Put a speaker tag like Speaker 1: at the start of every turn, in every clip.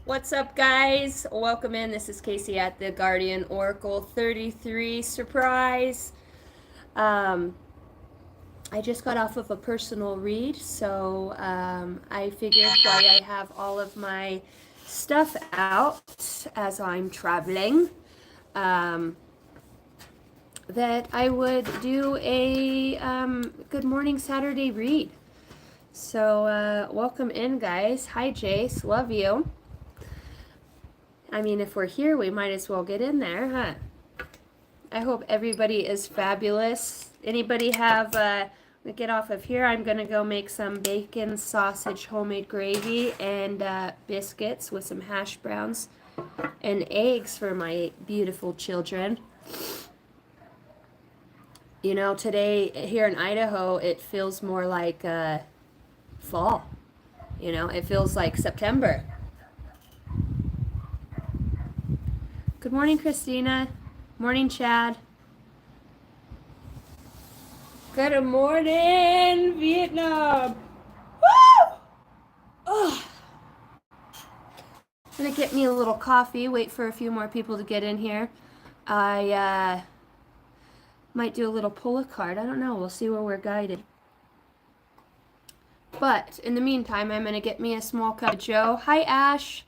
Speaker 1: What's up, guys? Welcome in. This is Casey at the Guardian Oracle 33 surprise. Um, I just got off of a personal read, so I figured while I have all of my stuff out as I'm traveling, um, that I would do a Good Morning Saturday read. So, welcome in, guys. Hi, Jace. Love you. I mean, if we're here, we might as well get in there, huh? I hope everybody is fabulous. Anybody have, get off of here, I'm going to go make some bacon, sausage, homemade gravy, and biscuits with some hash browns and eggs for my beautiful children. You know, today here in Idaho, it feels more like fall. You know, it feels like September. Good morning, Christina. Morning, Chad. Good morning, Vietnam. Woo! Oh. I'm gonna get me a little coffee, wait for a few more people to get in here. I might do a little pull a card. I don't know. We'll see where we're guided. But in the meantime, I'm gonna get me a small cup of Joe. Hi, Ash.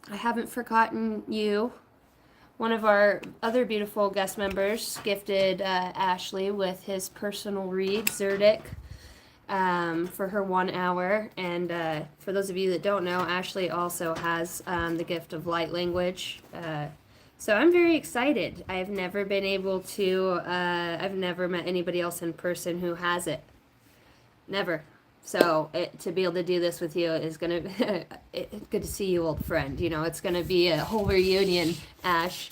Speaker 1: I haven't forgotten you. One of our other beautiful guest members gifted Ashley with his personal read, Zerdik, for her 1 hour. And for those of you that don't know, Ashley also has the gift of light language. So I'm very excited. I've never been able to, I've never met anybody else in person who has it. Never. So to be able to do this with you is going to, good to see you, old friend. You know, it's going to be a whole reunion, Ash.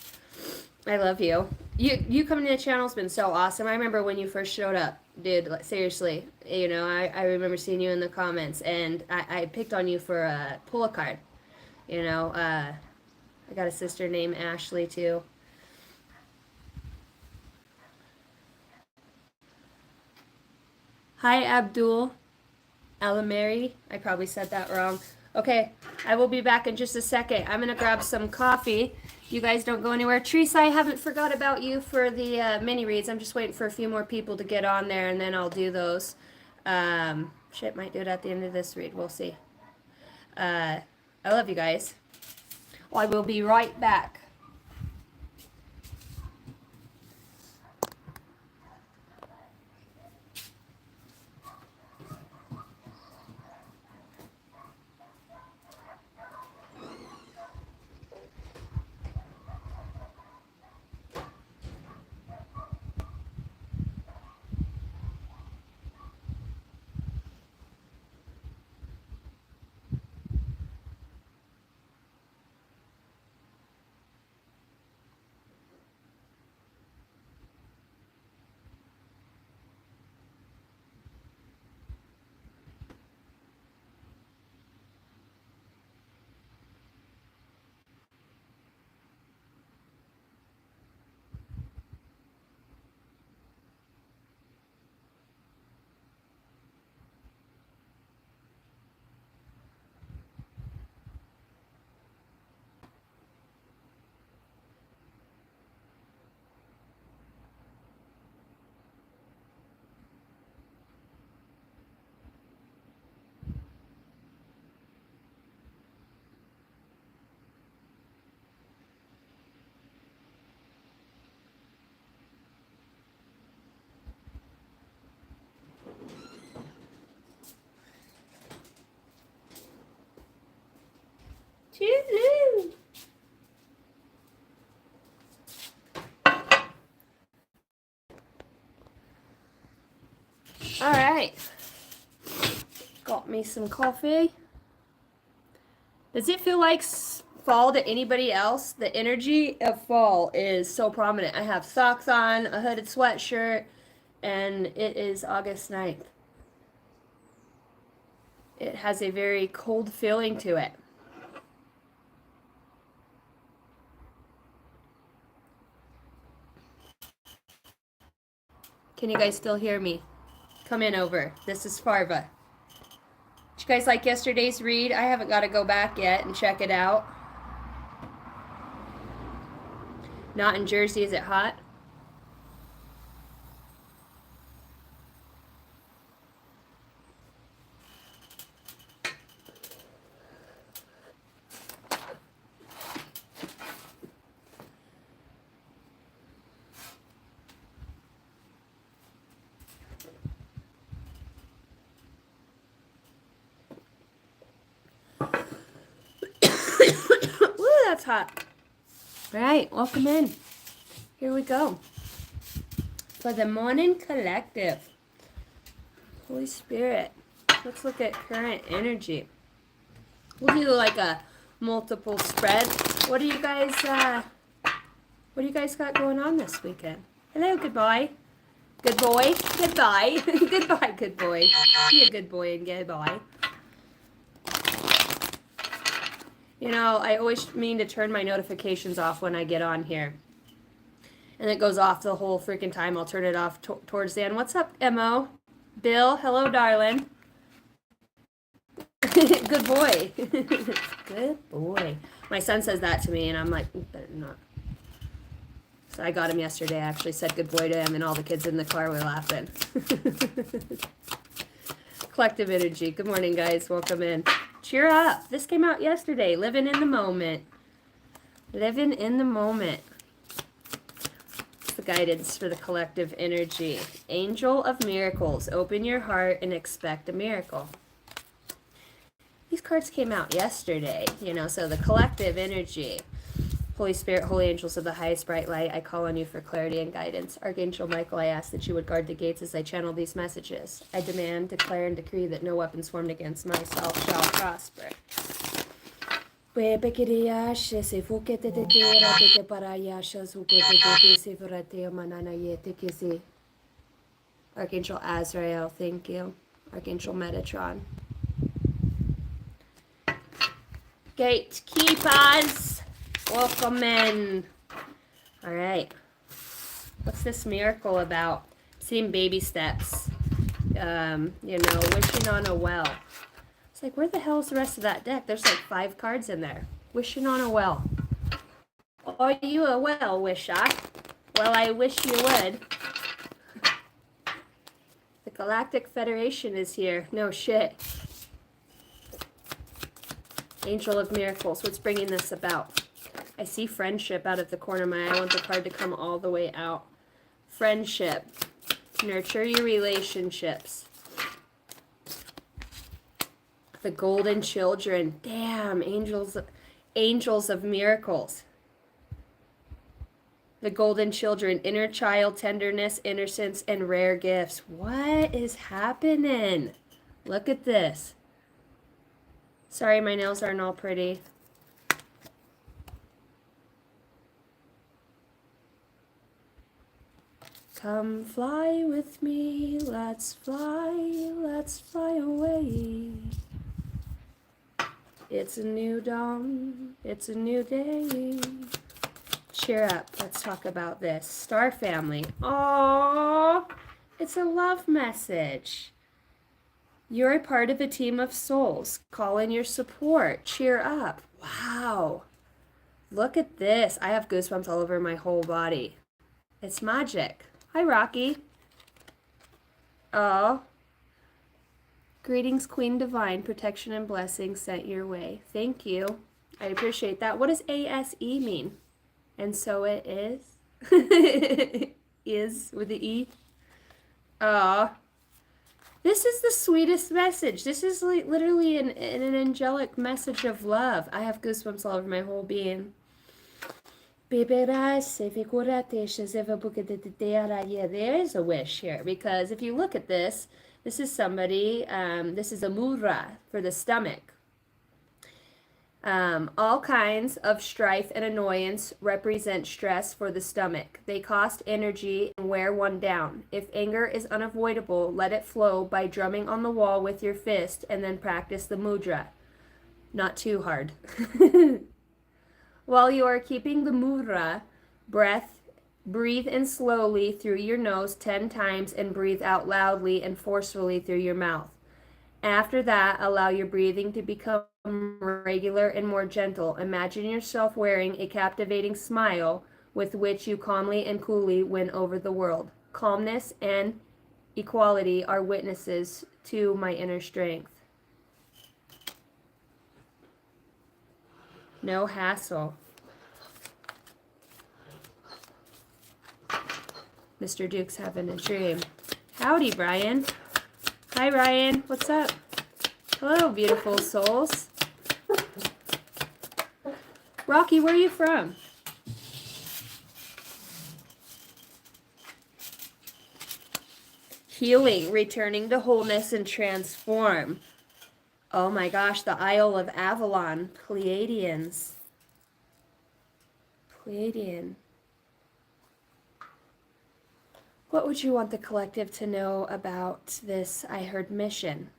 Speaker 1: I love you. You coming to the channel has been so awesome. I remember when you first showed up, dude, like, seriously. You know, I remember seeing you in the comments, and I picked on you for a pull a card. You know, I got a sister named Ashley, too. Hi, Abdul. Alameri. I probably said that wrong. Okay, I will be back in just a second. I'm going to grab some coffee. You guys don't go anywhere. Teresa, I haven't forgot about you for the mini reads. I'm just waiting for a few more people to get on there, and then I'll do those. Shit, might do it at the end of this read. We'll see. I love you guys. Well, I will be right back. Toodaloo. All right. Got me some coffee. Does it feel like fall to anybody else? The energy of fall is so prominent. I have socks on, a hooded sweatshirt, and it is August 9th. It has a very cold feeling to it. Can you guys still hear me? Come in over. This is Farva. guys like yesterday's read? I haven't got to go back yet and check it out. Not in Jersey, is it hot? Woo, that's hot. All right, welcome in. Here we go. For the morning collective. Holy Spirit. Let's look at current energy. We'll do like a multiple spread. What do you guys got going on this weekend? Hello, good boy. Good boy. Goodbye. Goodbye, good boy. Be a good boy and goodbye. You know, I always mean to turn my notifications off when I get on here. And it goes off the whole freaking time. I'll turn it off towards the end. What's up, Mo? Bill, hello, darling. Good boy. Good boy. My son says that to me, and I'm like, better not. So I got him yesterday. I actually said good boy to him, and all the kids in the car were laughing. Collective energy. Good morning, guys. Welcome in. Cheer up. This came out yesterday. Living in the moment. Living in the moment. It's the guidance for the collective energy. Angel of miracles. Open your heart and expect a miracle. These cards came out yesterday, you know, so the collective energy. Holy Spirit, holy angels of the highest bright light, I call on you for clarity and guidance. Archangel Michael, I ask that you would guard the gates as I channel these messages. I demand, declare, and decree that no weapons formed against myself shall prosper. Archangel Azrael, thank you. Archangel Metatron. Gatekeepers, welcome in. All right, what's this miracle about? I'm seeing baby steps, you know, wishing on a well. It's like, where the hell is the rest of that deck? There's like 5 cards in there. Wishing on a well. Are you a well wisher? Well, I wish you would. The Galactic Federation is here. No shit. Angel of Miracles, what's bringing this about? I see friendship out of the corner of my eye. I want the card to come all the way out. Friendship. Nurture your relationships. The golden children. Damn, angels of miracles. The golden children. Inner child tenderness, innocence, and rare gifts. What is happening? Look at this. Sorry, my nails aren't all pretty. Come fly with me, let's fly away. It's a new dawn, it's a new day. Cheer up, let's talk about this. Star family, aww, it's a love message. You're a part of a team of souls. Call in your support. Cheer up. Wow. Look at this. I have goosebumps all over my whole body. It's magic. Hi, Rocky. Oh. Greetings, Queen Divine. Protection and blessings sent your way. Thank you. I appreciate that. What does ASE mean? And so it is? Is with the E? Oh. This is the sweetest message. This is literally an angelic message of love. I have goosebumps all over my whole being. Yeah, there is a wish here, because if you look at this, this is somebody, this is a mudra for the stomach. All kinds of strife and annoyance represent stress for the stomach. They cost energy and wear one down. If anger is unavoidable, let it flow by drumming on the wall with your fist and then practice the mudra. Not too hard. While you are keeping the mudra, breathe in slowly through your nose 10 times and breathe out loudly and forcefully through your mouth. After that, allow your breathing to become regular and more gentle. Imagine yourself wearing a captivating smile with which you calmly and coolly win over the world. Calmness and equality are witnesses to my inner strength. No hassle. Mr. Duke's having a dream. Howdy, Brian. Hi, Ryan. What's up? Hello, beautiful souls. Rocky, where are you from? Healing, returning to wholeness and transform. Oh my gosh, the Isle of Avalon, Pleiadians. Pleiadian. What would you want the collective to know about this I heard mission?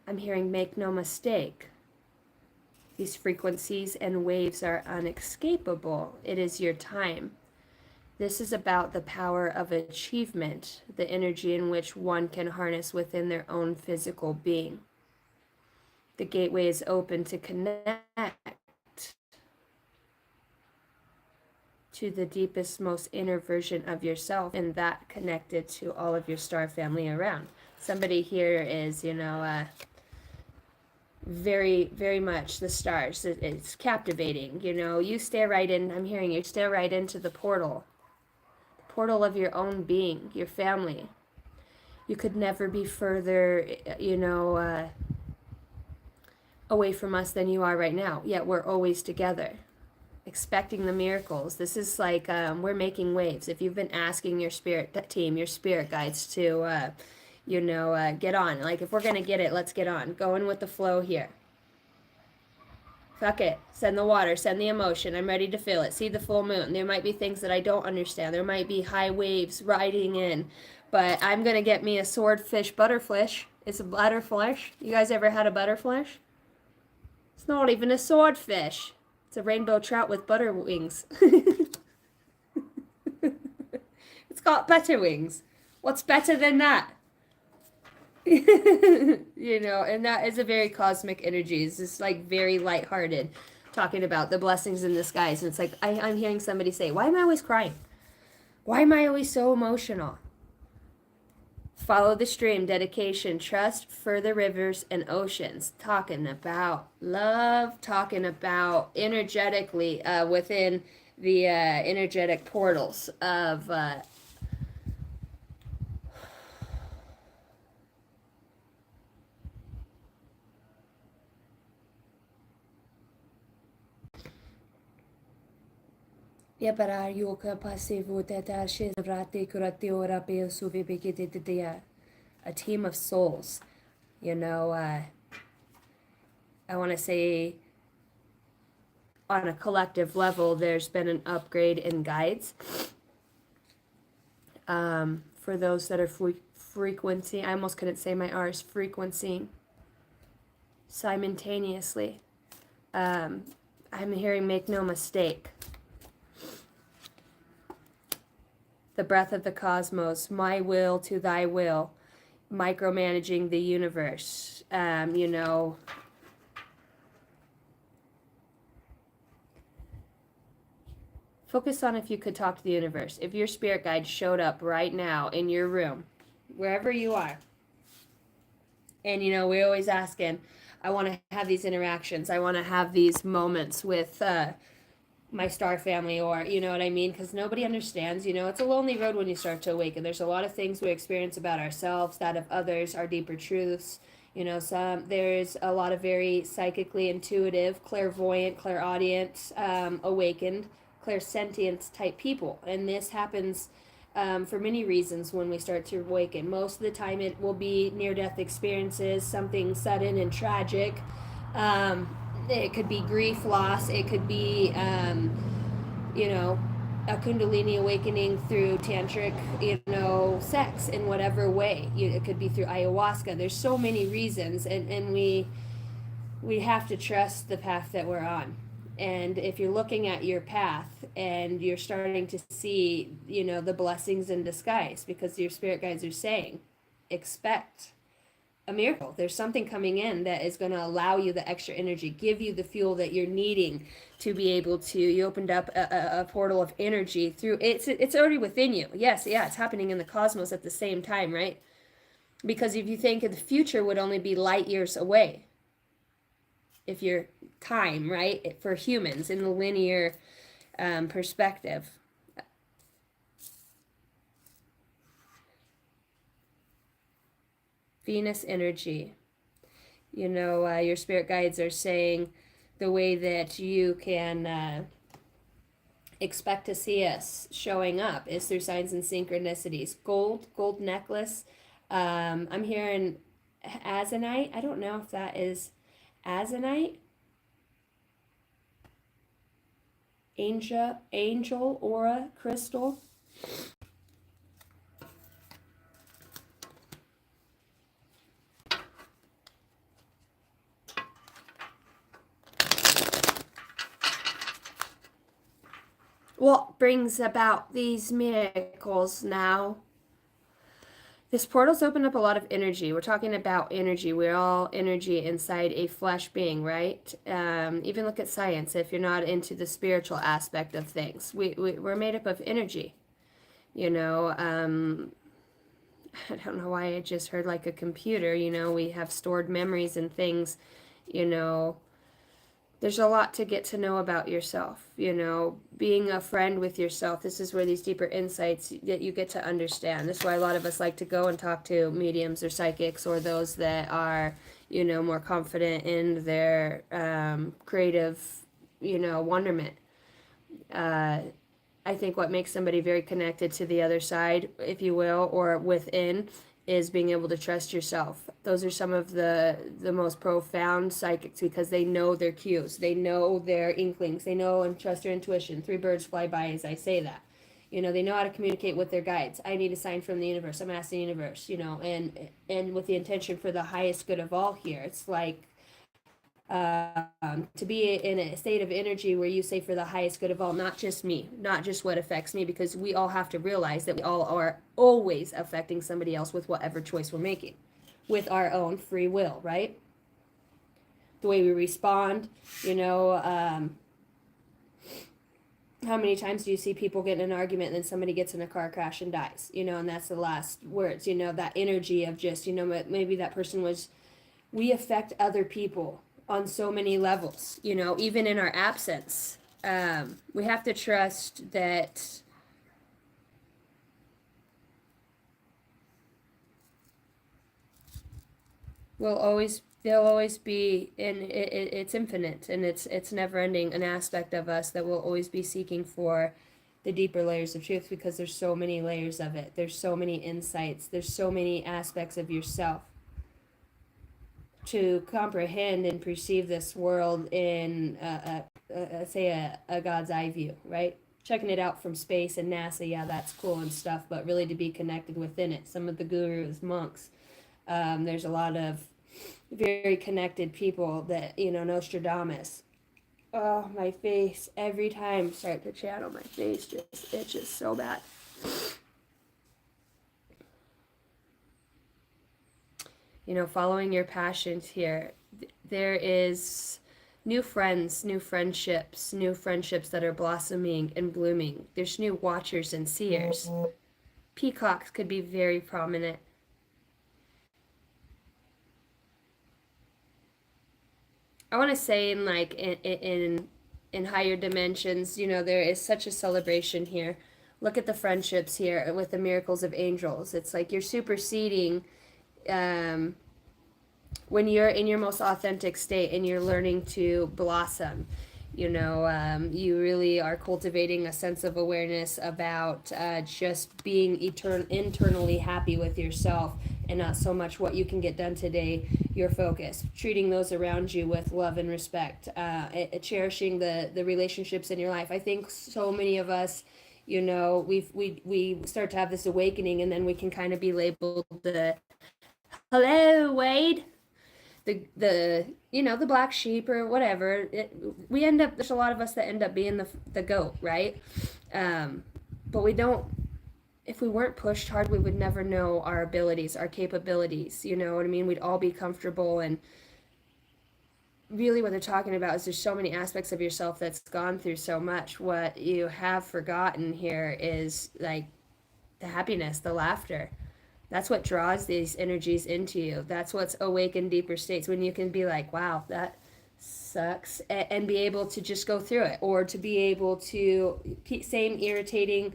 Speaker 1: I'm hearing make no mistake. These frequencies and waves are unescapable. It is your time. This is about the power of achievement, the energy in which one can harness within their own physical being. The gateway is open to connect to the deepest, most inner version of yourself, and that connected to all of your star family around. Somebody here is, very, very much the stars. It's captivating. You stare right in, I'm hearing you stare right into the portal of your own being, your family. You could never be further, away from us than you are right now, yet we're always together, expecting the miracles. This is like we're making waves. If you've been asking your spirit team, your spirit guides to, get on. Like, if we're going to get it, let's get on. Going with the flow here. Fuck it. Send the water. Send the emotion. I'm ready to feel it. See the full moon. There might be things that I don't understand. There might be high waves riding in. But I'm going to get me a swordfish butterfish. It's a butterfish. You guys ever had a butterfish? It's not even a swordfish. It's a rainbow trout with butter wings. It's got butter wings. What's better than that? And that is a very cosmic energy. It's just like very lighthearted, talking about the blessings in disguise. And it's like, I'm hearing somebody say, why am I always crying? Why am I always so emotional? Follow the stream, dedication, trust for the rivers and oceans. Talking about love, talking about energetically within the energetic portals of a team of souls. I want to say on a collective level, there's been an upgrade in guides for those that are frequency. I almost couldn't say my R's, frequency simultaneously. I'm hearing make no mistake. The breath of the cosmos, my will to thy will, micromanaging the universe, Focus on if you could talk to the universe. If your spirit guide showed up right now in your room, wherever you are, and we always asking, I want to have these interactions. I want to have these moments with my star family, or you know what I mean, because nobody understands. It's a lonely road when you start to awaken. There's a lot of things we experience about ourselves, that of others, our deeper truths. There's a lot of very psychically intuitive, clairvoyant, clairaudient, awakened, clairsentient type people, and this happens for many reasons when we start to awaken. Most of the time it will be near-death experiences, something sudden and tragic. It could be grief, loss. It could be, a kundalini awakening through tantric, sex in whatever way. It could be through ayahuasca. There's so many reasons, and we have to trust the path that we're on. And if you're looking at your path and you're starting to see, the blessings in disguise, because your spirit guides are saying, expect a miracle. There's something coming in that is going to allow you the extra energy, give you the fuel that you're needing to be able to. You opened up a portal of energy through it's already within you. Yes, yeah, it's happening in the cosmos at the same time, right? Because if you think of the future would only be light years away, if your time, right, for humans in the linear perspective. Venus energy. You know, your spirit guides are saying the way that you can expect to see us showing up is through signs and synchronicities. Gold necklace. I'm hearing azanite. I don't know if that is azanite. Angel aura crystal. What brings about these miracles now? This portal's opened up a lot of energy. We're talking about energy. We're all energy inside a flesh being, right? Even look at science. If you're not into the spiritual aspect of things, we're made up of energy. You know, I don't know why I just heard like a computer. You know, we have stored memories and things. You know, there's a lot to get to know about yourself, you know, being a friend with yourself. This is where these deeper insights that you get to understand. This is why a lot of us like to go and talk to mediums or psychics or those that are, you know, more confident in their creative, you know, wonderment. I think what makes somebody very connected to the other side, if you will, or within, is being able to trust yourself. Those are some of the most profound psychics because they know their cues, they know their inklings, they know and trust their intuition. 3 birds fly by as I say that. You know, they know how to communicate with their guides. I need a sign from the universe. I'm asking the universe, you know, and with the intention for the highest good of all here. It's like to be in a state of energy where you say for the highest good of all, not just me, not just what affects me, because we all have to realize that we all are always affecting somebody else with whatever choice we're making, with our own free will, right? The way we respond, you know, how many times do you see people get in an argument and then somebody gets in a car crash and dies, you know, and that's the last words, you know, that energy of just, you know, maybe that person was, we affect other people on so many levels, you know, even in our absence. We have to trust that they'll always be, and it's infinite and it's never ending, an aspect of us that will always be seeking for the deeper layers of truth, because there's so many layers of it. There's so many insights. There's so many aspects of yourself to comprehend and perceive this world in, say, a God's eye view, right? Checking it out from space and NASA, yeah, that's cool and stuff, but really to be connected within it. Some of the gurus, monks, there's a lot of very connected people that, you know, Nostradamus. Oh, my face, every time I start to channel, my face just itches so bad. You know, following your passions here. There is new friends, new friendships that are blossoming and blooming. There's new watchers and seers. Peacocks could be very prominent. I want to say in like in higher dimensions, you know, there is such a celebration here. Look at the friendships here with the miracles of angels. It's like you're superseding when you're in your most authentic state and you're learning to blossom. You know, you really are cultivating a sense of awareness about just being internally happy with yourself, and not so much what you can get done today, your focus. Treating those around you with love and respect, cherishing the relationships in your life. I think so many of us, you know, we start to have this awakening, and then we can kind of be labeled the, hello, Wade. The you know, the black sheep or whatever. We end up, there's a lot of us that end up being the goat, right? But we don't, if we weren't pushed hard, we would never know our abilities, our capabilities. You know what I mean? We'd all be comfortable. And really what they're talking about is there's so many aspects of yourself that's gone through so much. What you have forgotten here is like the happiness, the laughter. That's what draws these energies into you. That's what's awakened deeper states, when you can be like, wow, that sucks, and be able to just go through it, or to be able to, same irritating,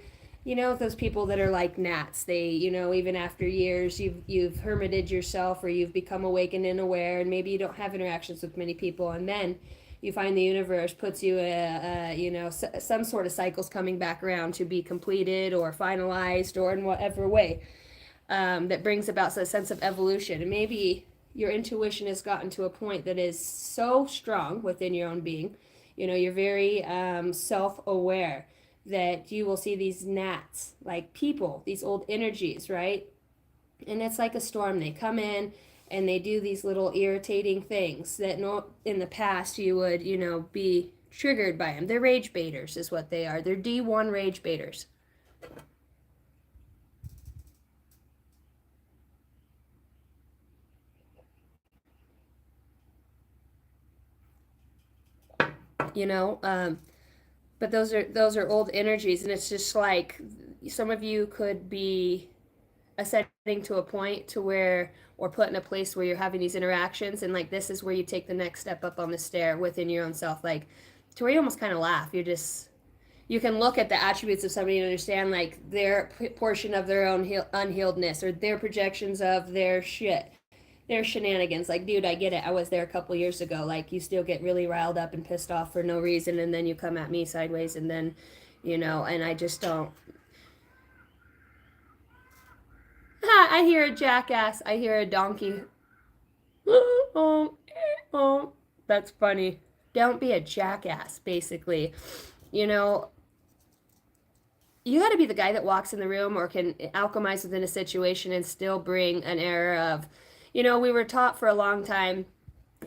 Speaker 1: those people that are like gnats. They, even after years, you've hermited yourself, or you've become awakened and aware, and maybe you don't have interactions with many people, and then you find the universe puts you some sort of cycles coming back around to be completed or finalized, or in whatever way, that brings about a sense of evolution. And maybe your intuition has gotten to a point that is so strong within your own being. You're very self-aware, that you will see these gnats, like people, these old energies, right? And it's like a storm. They come in and they do these little irritating things that in the past you would, be triggered by them. They're rage baiters is what they are. They're D1 rage baiters. But those are old energies, and it's just like some of you could be ascending to a point to where, or put in a place where you're having these interactions, and like this is where you take the next step up on the stair within your own self, like to where you almost kind of laugh. You can look at the attributes of somebody and understand like their portion of their own unhealedness, or their projections of their shit, their shenanigans. Like, dude, I get it. I was there a couple years ago. Like, you still get really riled up and pissed off for no reason, and then you come at me sideways, and then, and I just don't. I hear a jackass. I hear a donkey. Oh, that's funny. Don't be a jackass, basically. You know, you got to be the guy that walks in the room or can alchemize within a situation and still bring an air of, we were taught for a long time,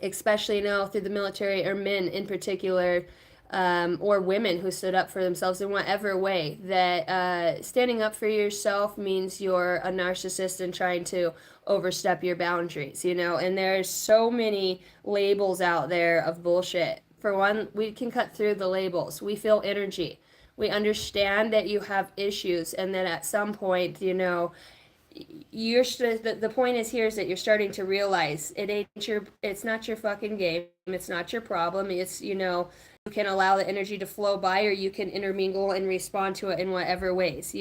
Speaker 1: especially through the military, or men in particular, or women who stood up for themselves in whatever way, that standing up for yourself means you're a narcissist and trying to overstep your boundaries, and there's so many labels out there of bullshit. For one, we can cut through the labels. We feel energy. We understand that you have issues, and that at some point, the point is here is that you're starting to realize it's not your fucking game, it's not your problem. It's, you can allow the energy to flow by, or you can intermingle and respond to it in whatever ways.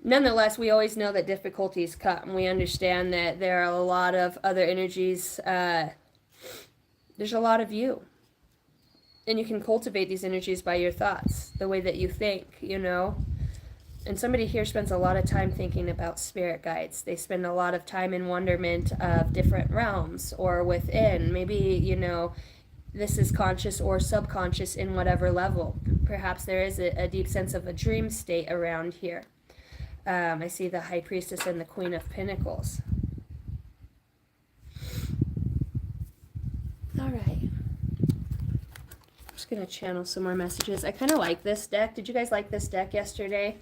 Speaker 1: Nonetheless, we always know that difficulties come. We understand that there are a lot of other energies. There's a lot of you, and you can cultivate these energies by your thoughts, the way that you think. And somebody here spends a lot of time thinking about spirit guides. They spend a lot of time in wonderment of different realms, or within. Maybe, this is conscious or subconscious in whatever level. Perhaps there is a deep sense of a dream state around here. I see the High Priestess and the Queen of Pentacles. All right. I'm just going to channel some more messages. I kind of like this deck. Did you guys like this deck yesterday?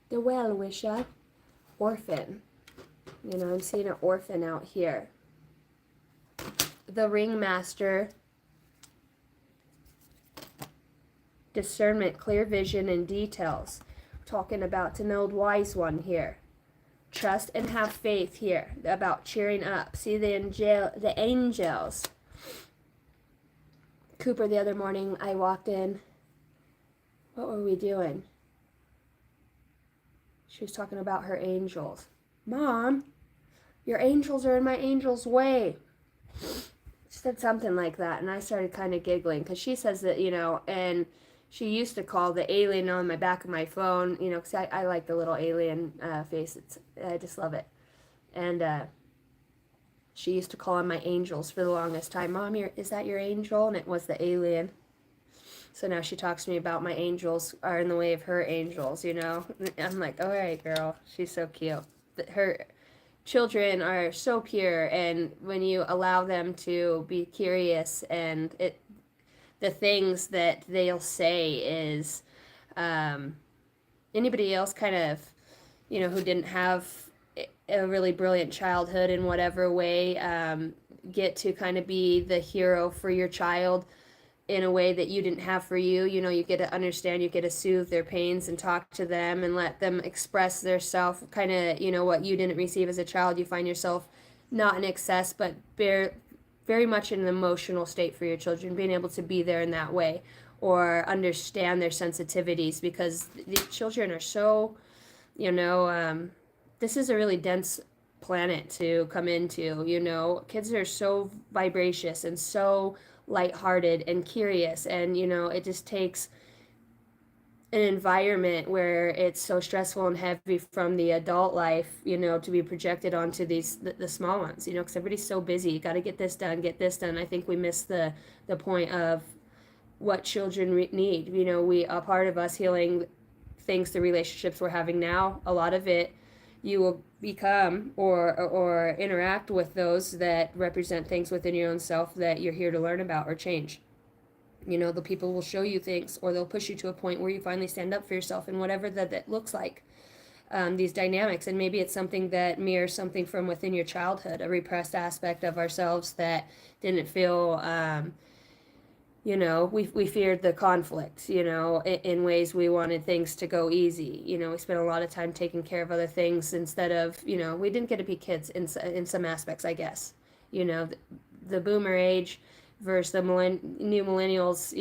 Speaker 1: The Well-Wisher. Orphan. I'm seeing an orphan out here. The Ringmaster. Discernment, clear vision, and details. We're talking about an old wise one here. Trust and have faith here. About cheering up. See the angels. Cooper, the other morning I walked in. What were we doing? She was talking about her angels. Mom, your angels are in my angel's way. She said something like that, and I started kind of giggling, because she says that, and she used to call the alien on my back of my phone, because I like the little alien face. I just love it. And she used to call on my angels for the longest time. Mom, is that your angel? And it was the alien. So now she talks to me about my angels are in the way of her angels, I'm like, all right, girl. She's so cute. children are so pure, and when you allow them to be curious, and the things that they'll say is, um, anybody else kind of, who didn't have a really brilliant childhood in whatever way, get to kind of be the hero for your child in a way that you didn't have for you. You get to understand, you get to soothe their pains and talk to them and let them express their self, kind of, what you didn't receive as a child. You find yourself not in excess, but very much in an emotional state for your children, being able to be there in that way or understand their sensitivities, because the children are so, this is a really dense planet to come into. Kids are so vivacious and so lighthearted and curious, and it just takes an environment where it's so stressful and heavy from the adult life, to be projected onto the small ones, because everybody's so busy. You got to get this done, get this done. I think we miss the point of what children need. A part of us healing things, the relationships we're having now, a lot of it, you will become or interact with those that represent things within your own self that you're here to learn about or change. The people will show you things, or they'll push you to a point where you finally stand up for yourself, and whatever that looks like. These dynamics, and maybe it's something that mirrors something from within your childhood, a repressed aspect of ourselves that didn't feel, we feared the conflict, in ways we wanted things to go easy. We spent a lot of time taking care of other things instead of, we didn't get to be kids in some aspects, I guess. The boomer age versus the new millennials,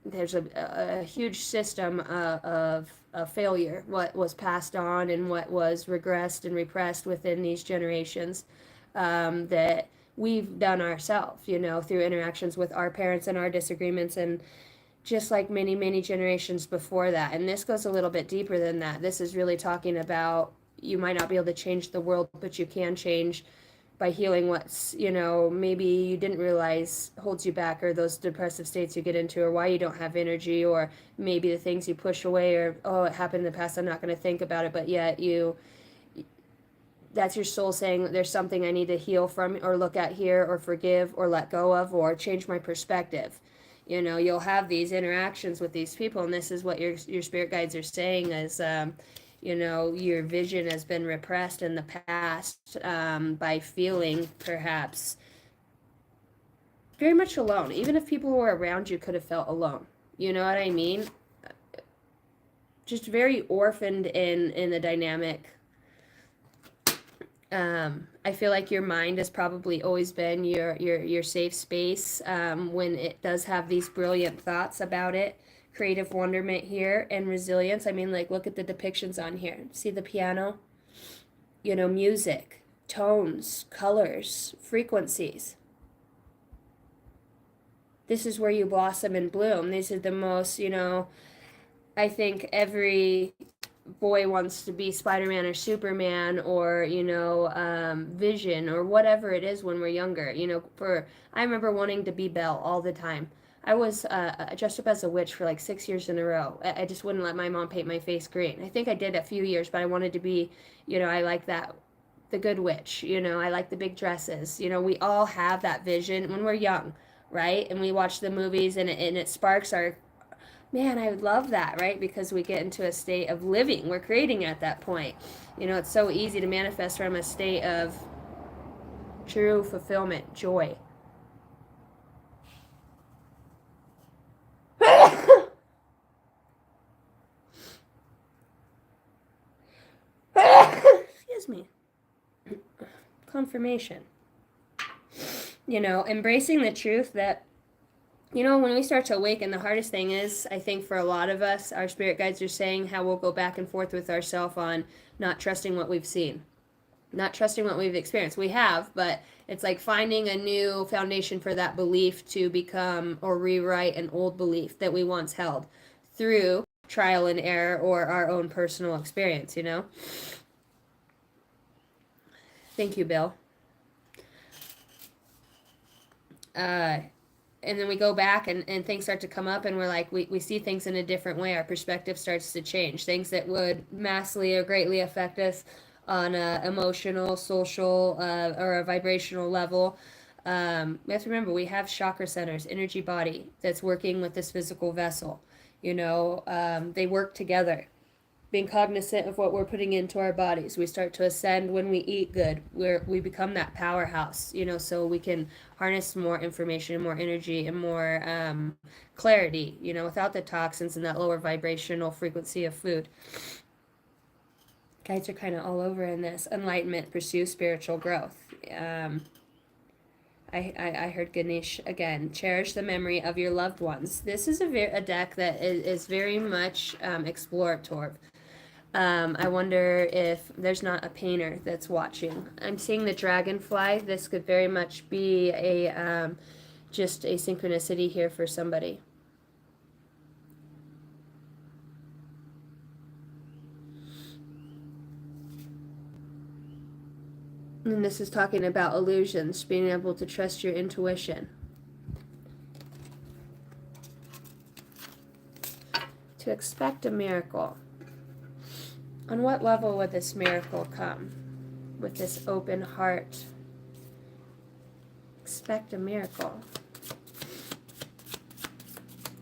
Speaker 1: there's a huge system of failure, what was passed on and what was regressed and repressed within these generations, that we've done ourselves, through interactions with our parents and our disagreements, and just like many, many generations before that. And this goes a little bit deeper than that. This is really talking about, you might not be able to change the world, but you can change by healing what's, maybe you didn't realize holds you back, or those depressive states you get into, or why you don't have energy, or maybe the things you push away, or, oh, it happened in the past, I'm not going to think about it, but yet that's your soul saying, there's something I need to heal from, or look at here, or forgive, or let go of, or change my perspective. You'll have these interactions with these people, and this is what your spirit guides are saying is, your vision has been repressed in the past, by feeling perhaps very much alone. Even if people who were around you could have felt alone. You know what I mean? Just very orphaned in the dynamic. I feel like your mind has probably always been your safe space, when it does have these brilliant thoughts about it. Creative wonderment here and resilience. I mean, like, look at the depictions on here. See the piano? Music, tones, colors, frequencies. This is where you blossom and bloom. These are the most, I think every boy wants to be Spider-Man or Superman, or Vision, or whatever it is when we're younger. I remember wanting to be Belle all the time. I was dressed up as a witch for like 6 years in a row. I just wouldn't let my mom paint my face green. I think I did a few years, but I wanted to be, I like that, the good witch. I like the big dresses. We all have that vision when we're young, right? And we watch the movies, and it sparks our, man, I would love that, right? Because we get into a state of living. We're creating at that point. It's so easy to manifest from a state of true fulfillment, joy. Excuse me. Confirmation. Embracing the truth that, when we start to awaken, the hardest thing is, I think for a lot of us, our spirit guides are saying how we'll go back and forth with ourselves on not trusting what we've seen, not trusting what we've experienced. We have, but it's like finding a new foundation for that belief to become or rewrite an old belief that we once held through trial and error or our own personal experience, Thank you, Bill. And then we go back and things start to come up, and we're like, we see things in a different way. Our perspective starts to change. Things that would massively or greatly affect us on a emotional, social, or a vibrational level. We have to remember we have chakra centers, energy body that's working with this physical vessel. They work together. Being cognizant of what we're putting into our bodies, we start to ascend when we eat good. We become that powerhouse, so we can harness more information, more energy, and more clarity, without the toxins and that lower vibrational frequency of food. Guides are kind of all over in this. Enlightenment, pursue spiritual growth. I heard Ganesh again. Cherish the memory of your loved ones. This is a deck that is very much explorative. I wonder if there's not a painter that's watching. I'm seeing the dragonfly. This could very much be just a synchronicity here for somebody. And this is talking about illusions, being able to trust your intuition. To expect a miracle. On what level would this miracle come? With this open heart. Expect a miracle.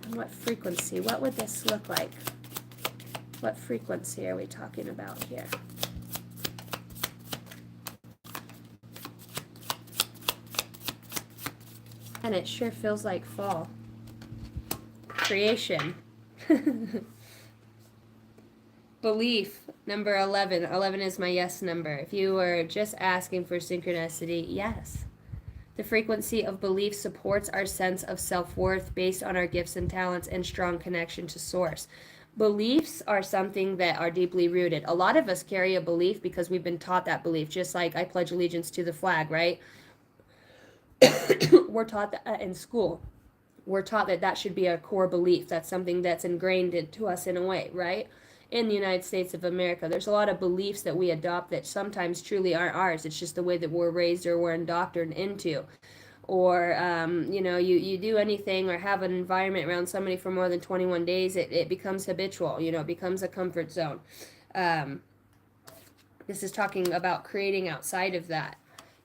Speaker 1: On what frequency? What would this look like? What frequency are we talking about here? And it sure feels like fall. Creation. Belief, number 11. 11 is my yes number. If you were just asking for synchronicity, yes. The frequency of belief supports our sense of self-worth based on our gifts and talents and strong connection to source. Beliefs are something that are deeply rooted. A lot of us carry a belief because we've been taught that belief, just like I pledge allegiance to the flag, right? We're taught that in school. We're taught that that should be a core belief. That's something that's ingrained into us in a way, right? In the United States of America, there's a lot of beliefs that we adopt that sometimes truly aren't ours. It's just the way that we're raised or we're indoctrinated into. Or, you do anything or have an environment around somebody for more than 21 days, it becomes habitual, it becomes a comfort zone. This is talking about creating outside of that.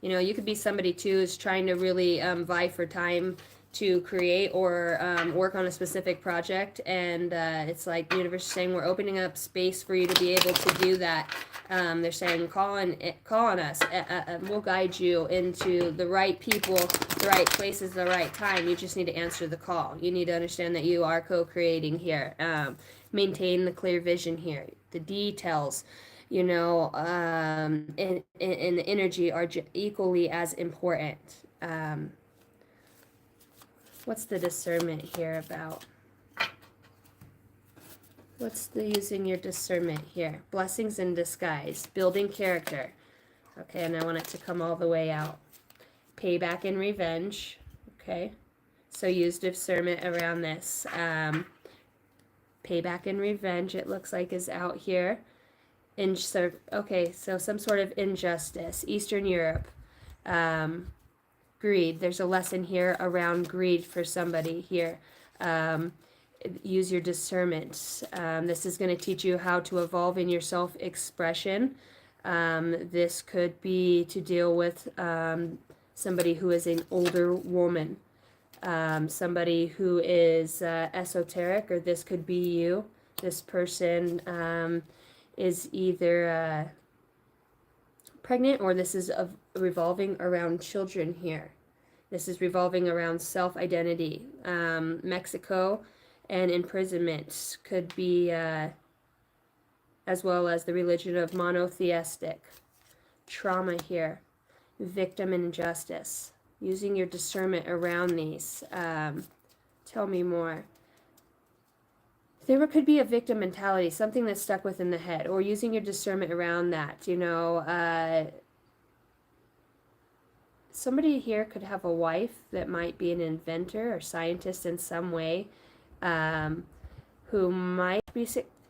Speaker 1: You could be somebody too who's trying to really vie for time to create or work on a specific project, and it's like the universe is saying we're opening up space for you to be able to do that. They're saying call on us, we'll guide you into the right people, the right places, the right time. You just need to answer the call. You need to understand that you are co-creating here. Maintain the clear vision here. The details, and the energy are equally as important. What's the discernment here about? What's the using your discernment here? Blessings in disguise. Building character. Okay, and I want it to come all the way out. Payback and revenge. Okay, so use discernment around this. Payback and revenge, it looks like, is out here. Okay, so some sort of injustice. Eastern Europe. Greed. There's a lesson here around greed for somebody here. Use your discernment. This is going to teach you how to evolve in your self-expression. This could be to deal with somebody who is an older woman, somebody who is esoteric, or this could be you. This person is either pregnant, or this is revolving around children here. This is revolving around self-identity. Mexico and imprisonment could be, as well as the religion of monotheistic. Trauma here. Victim and injustice. Using your discernment around these. Tell me more. There could be a victim mentality, something that's stuck within the head, or using your discernment around that. Somebody here could have a wife that might be an inventor or scientist in some way, who might be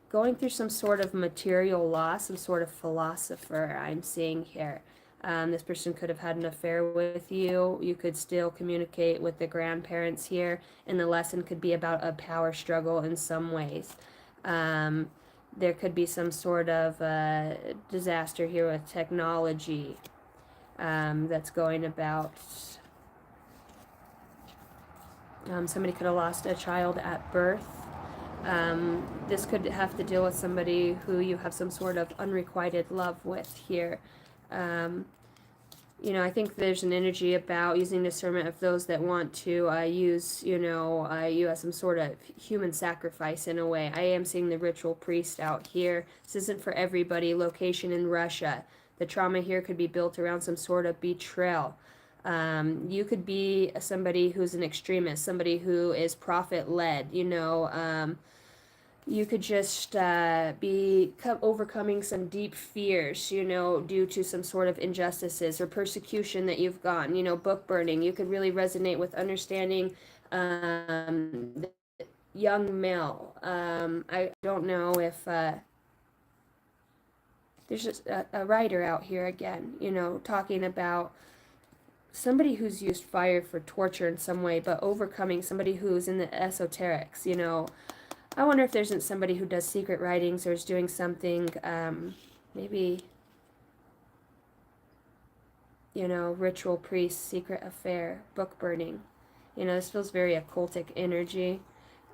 Speaker 1: going through some sort of material loss, some sort of philosopher I'm seeing here. This person could have had an affair with you. You could still communicate with the grandparents here, and the lesson could be about a power struggle in some ways. There could be some sort of disaster here with technology that's going about. Somebody could have lost a child at birth. This could have to deal with somebody who you have some sort of unrequited love with here. You know, I think there's an energy about using discernment of those that want to use, you know, you as some sort of human sacrifice in a way. I am seeing the ritual priest out here. This isn't for everybody. Location in Russia. The trauma here could be built around some sort of betrayal. You could be somebody who's an extremist, somebody who is prophet-led, you know. You could just be overcoming some deep fears, you know, due to some sort of injustices or persecution that you've gone, you know, book burning. You could really resonate with understanding the young male. I don't know if there's just a writer out here again, you know, talking about somebody who's used fire for torture in some way, but overcoming somebody who's in the esoterics, you know. I wonder if there isn't somebody who does secret writings or is doing something, maybe, you know, ritual priest, secret affair, book burning. You know, this feels very occultic energy.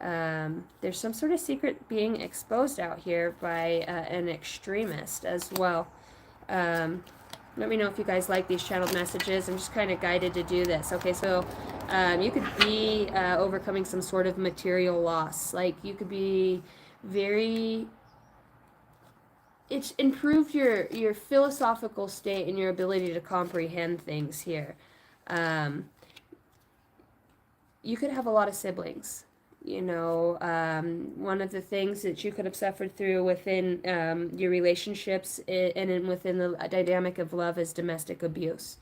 Speaker 1: There's some sort of secret being exposed out here by an extremist as well. Let me know if you guys like these channeled messages. I'm just kind of guided to do this. Okay, so you could be overcoming some sort of material loss. Like you could be very... It's improved your philosophical state and your ability to comprehend things here. You could have a lot of siblings. You know, one of the things that you could have suffered through within your relationships and within the dynamic of love is domestic abuse.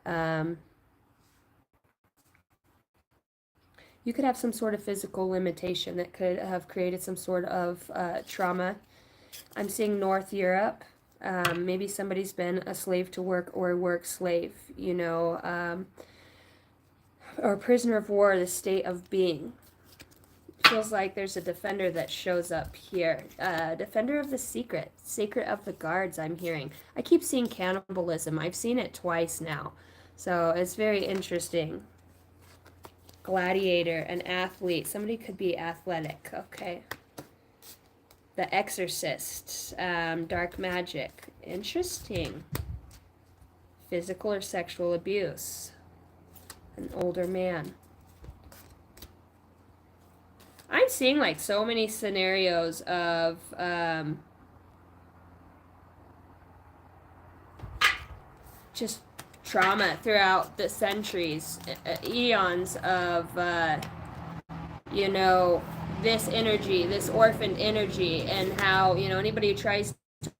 Speaker 1: You could have some sort of physical limitation that could have created some sort of trauma. I'm seeing North Europe. Maybe somebody's been a slave to work or a work slave, you know, or prisoner of war, the state of being. Feels like there's a defender that shows up here. Defender of the secret of the guards, I'm hearing. I keep seeing cannibalism. I've seen it twice now. So it's very interesting. Gladiator, an athlete. Somebody could be athletic. Okay. The Exorcist, dark magic. Interesting. Physical or sexual abuse. An older man. I'm seeing like so many scenarios of just trauma throughout the centuries, eons of, you know, this energy, this orphaned energy, and how, you know, anybody who tries to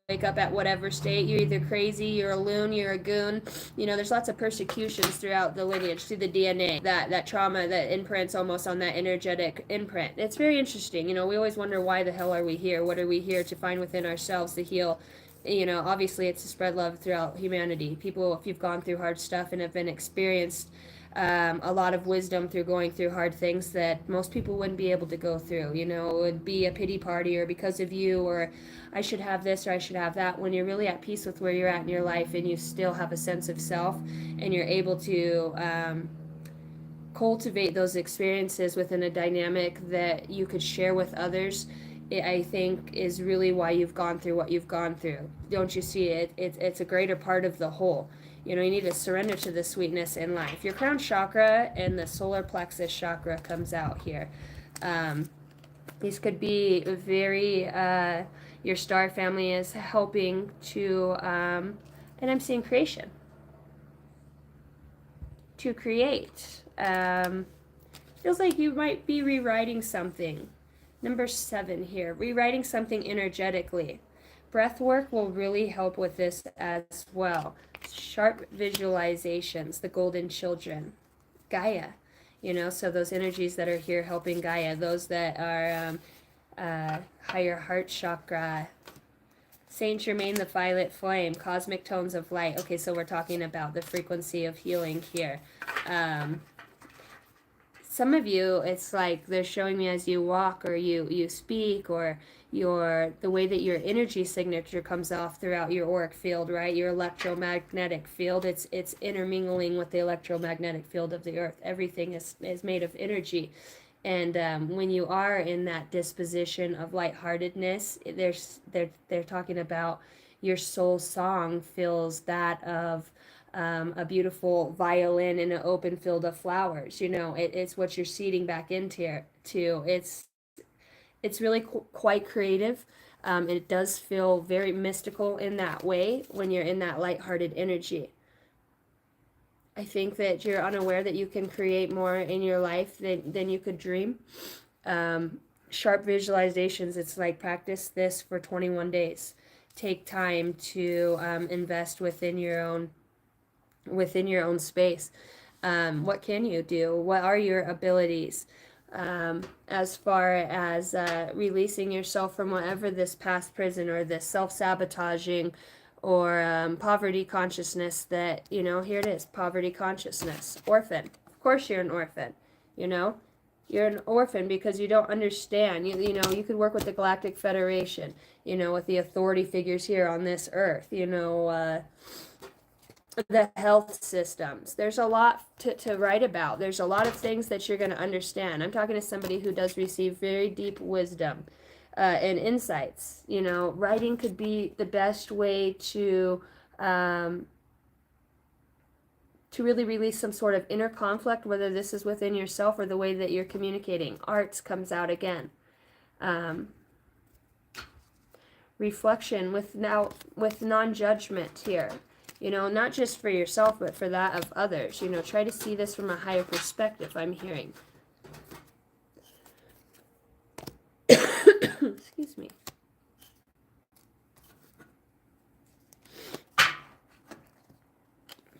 Speaker 1: wake up at whatever state, you're either crazy, you're a loon, you're a goon. You know, there's lots of persecutions throughout the lineage, through the DNA, that trauma that imprints almost on that energetic imprint. It's very interesting. You know, we always wonder, why the hell are we here? What are we here to find within ourselves to heal? You know, obviously it's to spread love throughout humanity. People, if you've gone through hard stuff and have been experienced a lot of wisdom through going through hard things that most people wouldn't be able to go through. You know, it would be a pity party, or because of you, or I should have this or I should have that, when you're really at peace with where you're at in your life and you still have a sense of self and you're able to cultivate those experiences within a dynamic that you could share with others. I think is really why you've gone through what you've gone through. Don't you see it? It's a greater part of the whole. You know, you need to surrender to the sweetness in life. Your crown chakra and the solar plexus chakra comes out here. These could be very, your star family is helping to, and I'm seeing creation. To create. Feels like you might be rewriting something. Number 7 here, rewriting something energetically. Breath work will really help with this as well. Sharp visualizations, the golden children. Gaia, you know, so those energies that are here helping Gaia, those that are higher heart chakra. Saint Germain, the violet flame, cosmic tones of light. Okay, so we're talking about the frequency of healing here. some of you, it's like they're showing me as you walk or you speak, or the way that your energy signature comes off throughout your auric field, right? Your electromagnetic field, it's intermingling with the electromagnetic field of the earth. Everything is made of energy. And when you are in that disposition of lightheartedness, they're talking about your soul song feels that of a beautiful violin in an open field of flowers. It's what you're seeding back into. It's really quite creative. It does feel very mystical in that way when you're in that lighthearted energy. I think that you're unaware that you can create more in your life than you could dream. Sharp visualizations, it's like practice this for 21 days. Take time to invest within your own space. What can you do? What are your abilities? As far as releasing yourself from whatever this past prison or this self-sabotaging or poverty consciousness that, here it is, poverty consciousness, orphan. Of course you're an orphan, You're an orphan because you don't understand. You could work with the Galactic Federation, with the authority figures here on this earth, the health systems. There's a lot to write about. There's a lot of things that you're going to understand. I'm talking to somebody who does receive very deep wisdom and insights. Writing could be the best way to really release some sort of inner conflict, whether this is within yourself or the way that you're communicating. Arts comes out again. Reflection with non-judgment here. Not just for yourself, but for that of others. Try to see this from a higher perspective, I'm hearing. Excuse me.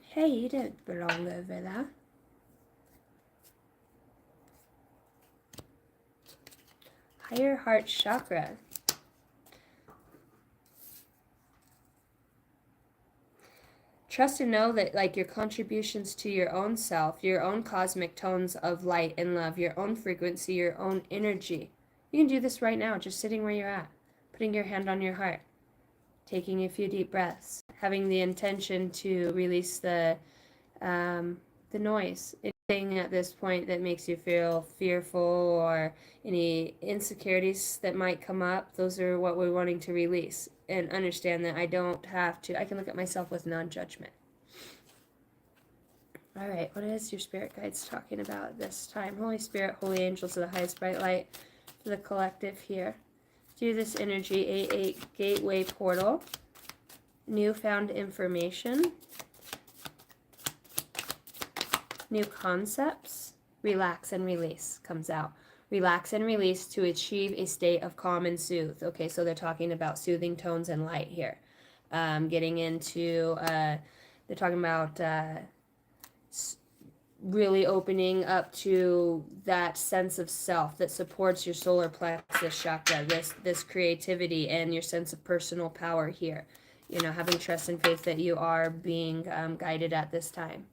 Speaker 1: Hey, you didn't belong over there. Higher heart chakra. Trust and know that, like, your contributions to your own self, your own cosmic tones of light and love, your own frequency, your own energy. You can do this right now, just sitting where you're at, putting your hand on your heart, taking a few deep breaths, having the intention to release the noise. Anything at this point that makes you feel fearful or any insecurities that might come up, those are what we're wanting to release. And understand that I can look at myself with non-judgment. All right, what is your spirit guides talking about this time? Holy Spirit, holy angels of the highest bright light for the collective here. Through this energy, 8-8 gateway portal, newfound information, new concepts, relax and release comes out. Relax and release to achieve a state of calm and soothe. Okay, so they're talking about soothing tones and light here. Getting into, they're talking about really opening up to that sense of self that supports your solar plexus chakra, this creativity and your sense of personal power here. Having trust and faith that you are being guided at this time.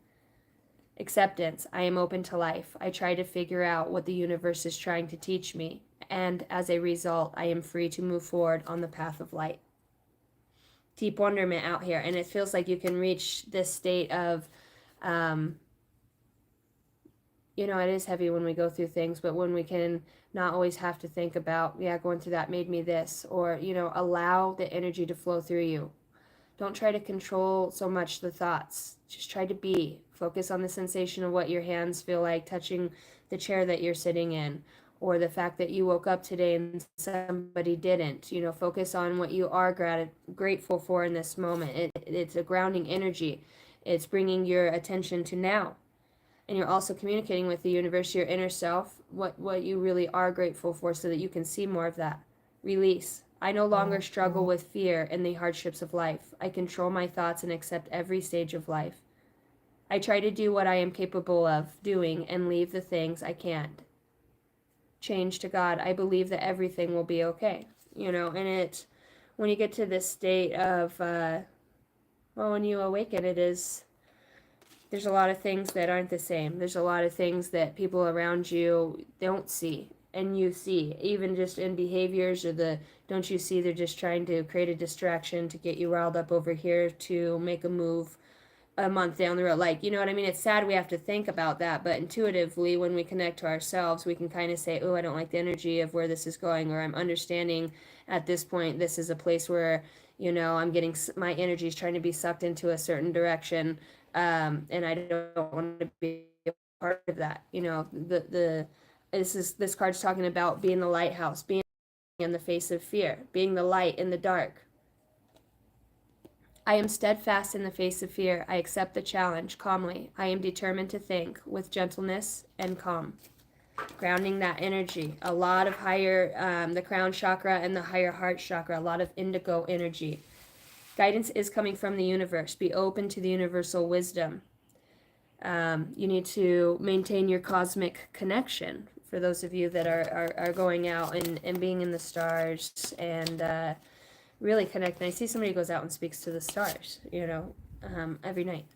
Speaker 1: Acceptance. I am open to life. I try to figure out what the universe is trying to teach me, and as a result, I am free to move forward on the path of light. Deep wonderment out here, and it feels like you can reach this state of, it is heavy when we go through things, but when we can not always have to think about, going through that made me this, or, allow the energy to flow through you. Don't try to control so much the thoughts. Just try to be. Focus on the sensation of what your hands feel like touching the chair that you're sitting in, or the fact that you woke up today and somebody didn't. Focus on what you are grateful for in this moment. It's a grounding energy. It's bringing your attention to now. And you're also communicating with the universe, your inner self, what you really are grateful for, so that you can see more of that. Release. I no longer struggle with fear and the hardships of life. I control my thoughts and accept every stage of life. I try to do what I am capable of doing and leave the things I can't. Change to God. I believe that everything will be okay. And when you get to this state of, when you awaken, There's a lot of things that aren't the same. There's a lot of things that people around you don't see and you see, even just in behaviors or the don't you see they're just trying to create a distraction to get you riled up over here to make a move a month down the road. Like, you know what I mean? It's sad we have to think about that, but intuitively, when we connect to ourselves, we can kind of say, oh, I don't like the energy of where this is going, or I'm understanding at this point, this is a place where, you know, I'm getting, my energy is trying to be sucked into a certain direction, and I don't want to be a part of that. You know, this card's talking about being the lighthouse, being in the face of fear, being the light in the dark. I am steadfast in the face of fear. I accept the challenge calmly. I am determined to think with gentleness and calm. Grounding that energy. A lot of higher, the crown chakra and the higher heart chakra, a lot of indigo energy. Guidance is coming from the universe. Be open to the universal wisdom. You need to maintain your cosmic connection. For those of you that are going out and being in the stars and really connect. And I see somebody who goes out and speaks to the stars, you know, every night.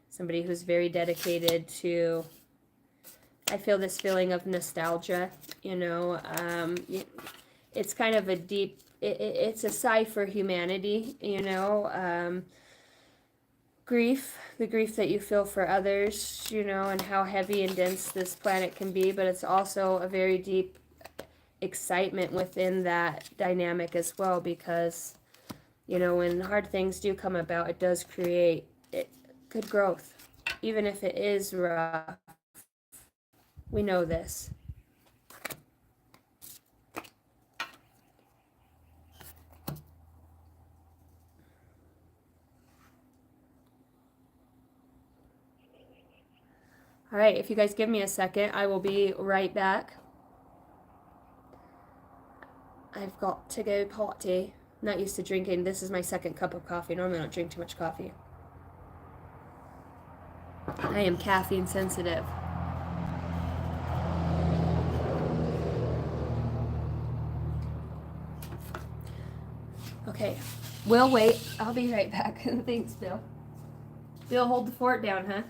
Speaker 1: Somebody who's very dedicated to, I feel this feeling of nostalgia, you know. It's kind of a deep, it's a sigh for humanity, you know. Grief, the grief that you feel for others, you know, and how heavy and dense this planet can be, but it's also a very deep excitement within that dynamic as well, because, you know, when hard things do come about, it does create good growth, even if it is rough. We know this. All right, if you guys give me a second, I will be right back. I've got to go potty. Not used to drinking. This is my second cup of coffee. Normally I don't drink too much coffee. I am caffeine sensitive. Okay, we'll wait. I'll be right back. Thanks, Bill. Bill, hold the fort down, huh?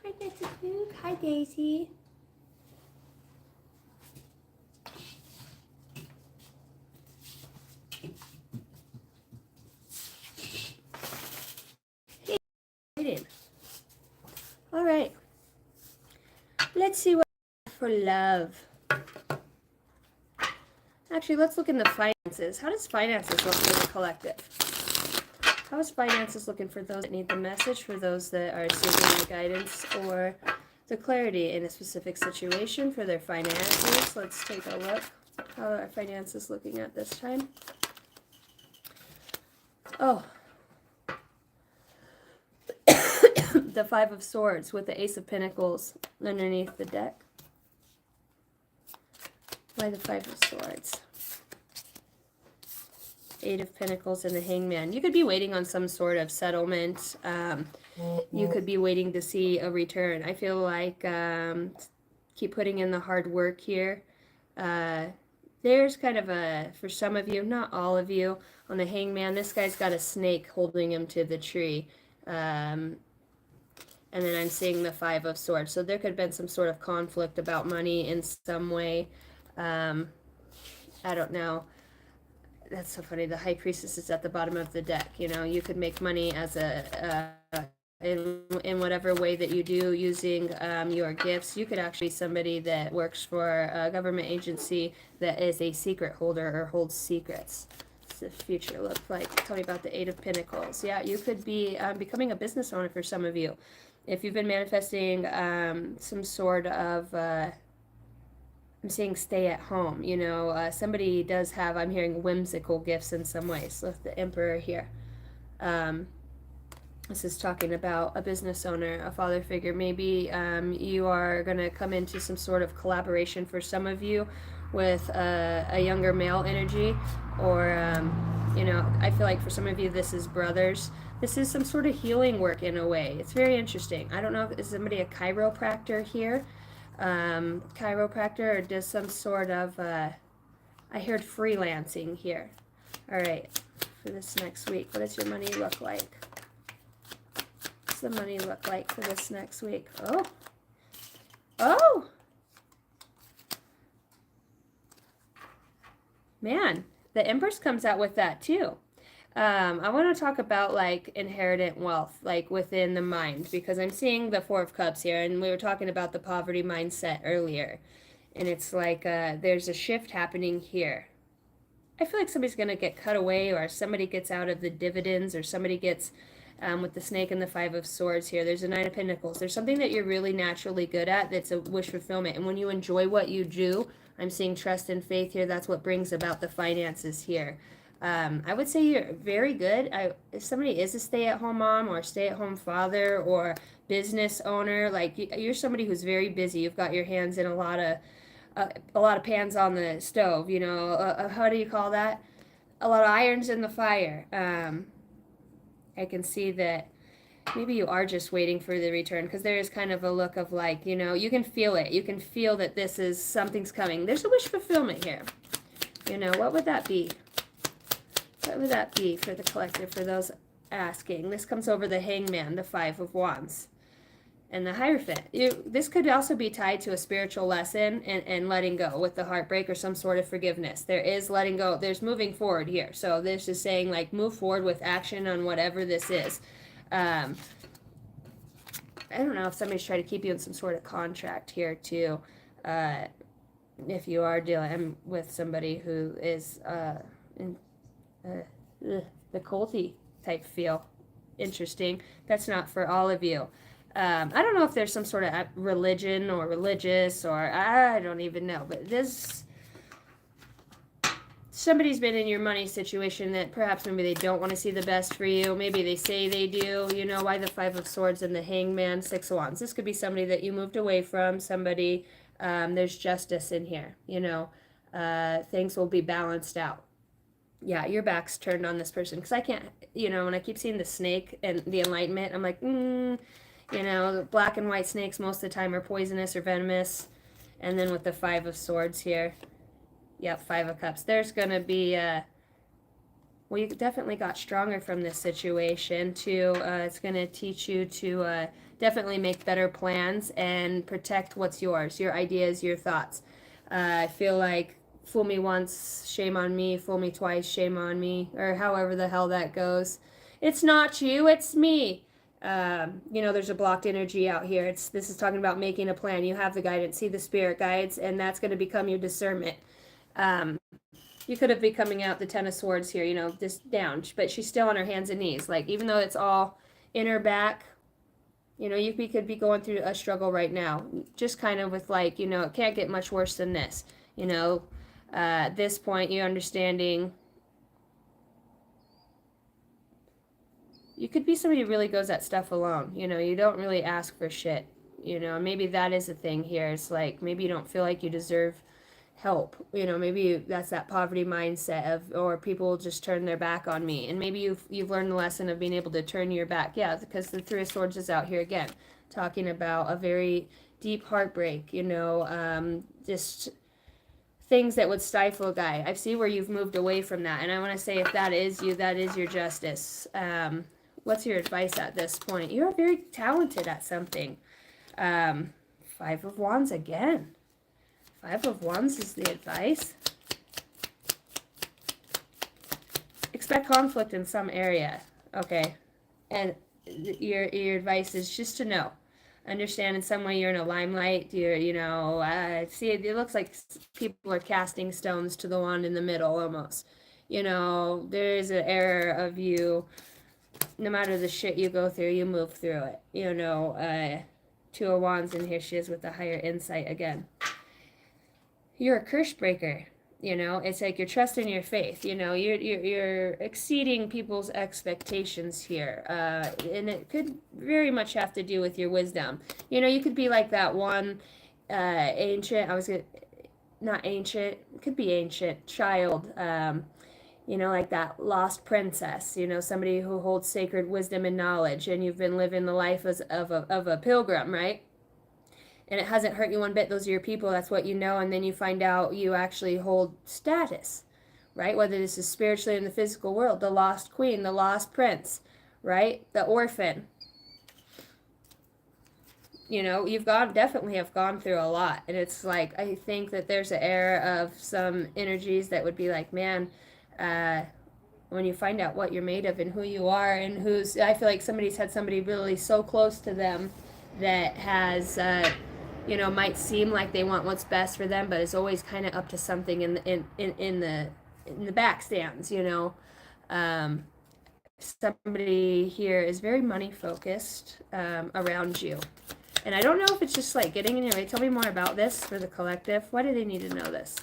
Speaker 1: Hi, Daisy Luke. Hi, Daisy. Hey, all right. Let's see what for love. Actually, let's look in the finances. How does finances look for the collective? How is finances looking for those that need the message, for those that are seeking the guidance or the clarity in a specific situation for their finances? Let's take a look. How are our finances looking at this time? Oh. The Five of Swords with the Ace of Pentacles underneath the deck. Why the Five of Swords? Eight of Pentacles and the Hangman. You could be waiting on some sort of settlement. You could be waiting to see a return. I feel like keep putting in the hard work here. There's kind of a, for some of you, not all of you, on the Hangman, this guy's got a snake holding him to the tree. And then I'm seeing the Five of Swords. So there could have been some sort of conflict about money in some way. I don't know. That's so funny. The High Priestess is at the bottom of the deck. You know, you could make money as in whatever way that you do using your gifts. You could actually be somebody that works for a government agency that is a secret holder or holds secrets. What's the future look like? Tell me about the Eight of Pentacles. Yeah, you could be becoming a business owner for some of you. If you've been manifesting some sort of I'm seeing stay at home, you know, somebody does have, I'm hearing whimsical gifts in some ways. So the Emperor here. This is talking about a business owner, a father figure. Maybe you are going to come into some sort of collaboration for some of you with a younger male energy, or, you know, I feel like for some of you this is brothers. This is some sort of healing work in a way. It's very interesting. I don't know if is somebody a chiropractor here, chiropractor, or does some sort of, I heard freelancing here. All right, for this next week, what does your money look like? What's the money look like for this next week? Oh, oh, man, the Empress comes out with that too. I want to talk about like inherited wealth, like within the mind, because I'm seeing the Four of Cups here, and we were talking about the poverty mindset earlier, and it's like there's a shift happening here. I feel like somebody's going to get cut away, or somebody gets out of the dividends, or somebody gets with the Snake and the Five of Swords here. There's a Nine of Pentacles. There's something that you're really naturally good at that's a wish fulfillment, and when you enjoy what you do, I'm seeing trust and faith here. That's what brings about the finances here. I would say you're very good. If somebody is a stay-at-home mom or stay-at-home father or business owner, like you're somebody who's very busy. You've got your hands in a lot of pans on the stove. You know, how do you call that? A lot of irons in the fire. I can see that maybe you are just waiting for the return, because there is kind of a look of like, you know, you can feel it. You can feel that this is something's coming. There's a wish fulfillment here. You know, what would that be? What would that be for the collective, for those asking? This comes over the Hangman, the Five of Wands, and the Hierophant. This could also be tied to a spiritual lesson and letting go with the heartbreak or some sort of forgiveness. There is letting go. There's moving forward here. So this is saying like move forward with action on whatever this is. I don't know if somebody's trying to keep you in some sort of contract here too. If you are dealing with somebody who is in the culty type feel. Interesting. That's not for all of you. I don't know if there's some sort of religion or religious, or I don't even know, but this, somebody's been in your money situation that perhaps maybe they don't want to see the best for you. Maybe they say they do. You know, why the Five of Swords and the Hangman, Six of Wands. This could be somebody that you moved away from, somebody, there's justice in here. You know, things will be balanced out. Yeah, your back's turned on this person, because I can't, you know, when I keep seeing the snake and the enlightenment, I'm like, you know, the black and white snakes most of the time are poisonous or venomous. And then with the Five of Swords here, yep, Five of Cups, there's going to be, well, you definitely got stronger from this situation, too. It's going to teach you to definitely make better plans and protect what's yours, your ideas, your thoughts. I feel like fool me once, shame on me, fool me twice, shame on me, or however the hell that goes. It's not you, it's me. You know, there's a blocked energy out here. This is talking about making a plan. You have the guidance, see the spirit guides, and that's going to become your discernment. You could have been coming out the Ten of Swords here, you know, this down, but she's still on her hands and knees. Like, even though it's all in her back, you know, you could be going through a struggle right now. Just kind of with like, you know, it can't get much worse than this, you know. At this point, you're understanding. You could be somebody who really goes at stuff alone. You know, you don't really ask for shit. You know, maybe that is a thing here. It's like, maybe you don't feel like you deserve help. You know, maybe that's that poverty mindset of, or people just turn their back on me. And maybe you've learned the lesson of being able to turn your back. Yeah, because the Three of Swords is out here again, talking about a very deep heartbreak, you know, just things that would stifle a guy. I see where you've moved away from that, and I want to say, if that is you, that is your justice. What's your advice at this point? You're very talented at something. Five of Wands again. Five of Wands is the advice. expect conflict in some area, okay? And your advice is just to know. Understand in some way you're in a limelight. See, it looks like people are casting stones to the wand in the middle almost. There is an error of you, no matter the shit you go through, you move through it. Two of Wands, and here she is with the higher insight again. You're a curse breaker. It's like you're trusting your faith. You're exceeding people's expectations here, and it could very much have to do with your wisdom. You could be like that one ancient. Not ancient. It could be ancient child. Like that lost princess. Somebody who holds sacred wisdom and knowledge, and you've been living the life of a pilgrim, right? And it hasn't hurt you one bit. Those are your people. That's what you know. And then you find out you actually hold status, right? Whether this is spiritually in the physical world, the lost queen, the lost prince, right? The orphan. You've definitely have gone through a lot. And it's like, I think that there's an era of some energies that would be like, man, when you find out what you're made of and who you are and I feel like somebody's had somebody really so close to them that has, might seem like they want what's best for them, but is always kind of up to something in the back stands. Somebody here is very money focused around you, and I don't know if it's just like getting in your way. Tell me more about this for the collective. Why do they need to know this?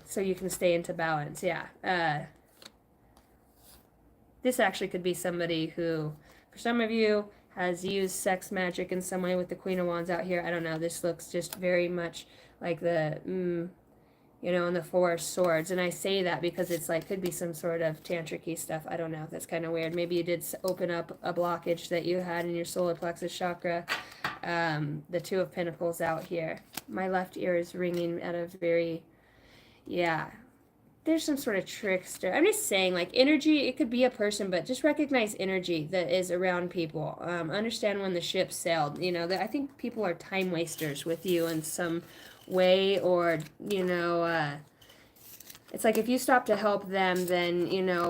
Speaker 1: So you can stay into balance. Yeah. This actually could be somebody who, for some of you, has used sex magic in some way with the Queen of Wands out here. I don't know. This looks just very much like the, in the Four of Swords. And I say that because it's like, could be some sort of tantric-y stuff. I don't know. That's kind of weird. Maybe you did open up a blockage that you had in your solar plexus chakra. The Two of Pentacles out here. My left ear is ringing at a very, there's some sort of trickster. I'm just saying, like, energy, it could be a person, but just recognize energy that is around people. Understand when the ship sailed. I think people are time wasters with you in some way, or, it's like if you stop to help them, then,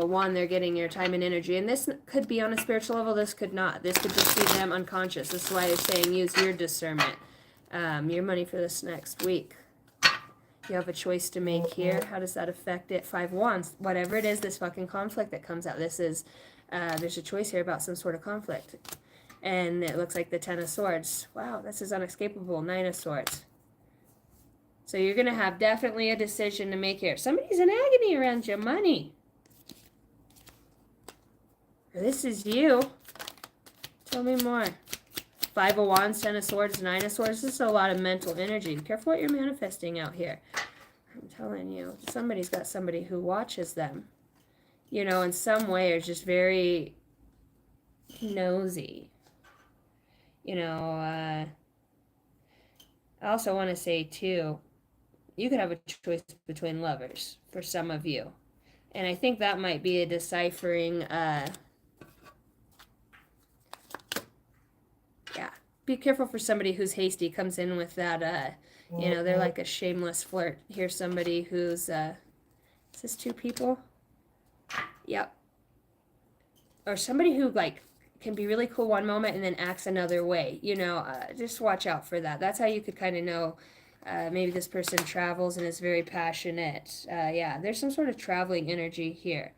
Speaker 1: one, they're getting your time and energy. And this could be on a spiritual level. This could not. This could just be them unconscious. This is why they're saying use your discernment. Your money for this next week. You have a choice to make here. How does that affect it? Five Wands. Whatever it is, this fucking conflict that comes out. This is, there's a choice here about some sort of conflict. And it looks like the Ten of Swords. Wow, this is unescapable. Nine of Swords. So you're going to have definitely a decision to make here. Somebody's in agony around your money. This is you. Tell me more. Five of Wands, Ten of Swords, Nine of Swords. This is a lot of mental energy. Be careful what you're manifesting out here. I'm telling you, somebody's got somebody who watches them. In some way is just very nosy. I also want to say, too, you could have a choice between lovers for some of you. And I think that might be a deciphering, be careful for somebody who's hasty, comes in with that, they're like a shameless flirt. Here's somebody who's, is this two people? Yep. Or somebody who, like, can be really cool one moment and then acts another way. Just watch out for that. That's how you could kind of know, maybe this person travels and is very passionate. There's some sort of traveling energy here.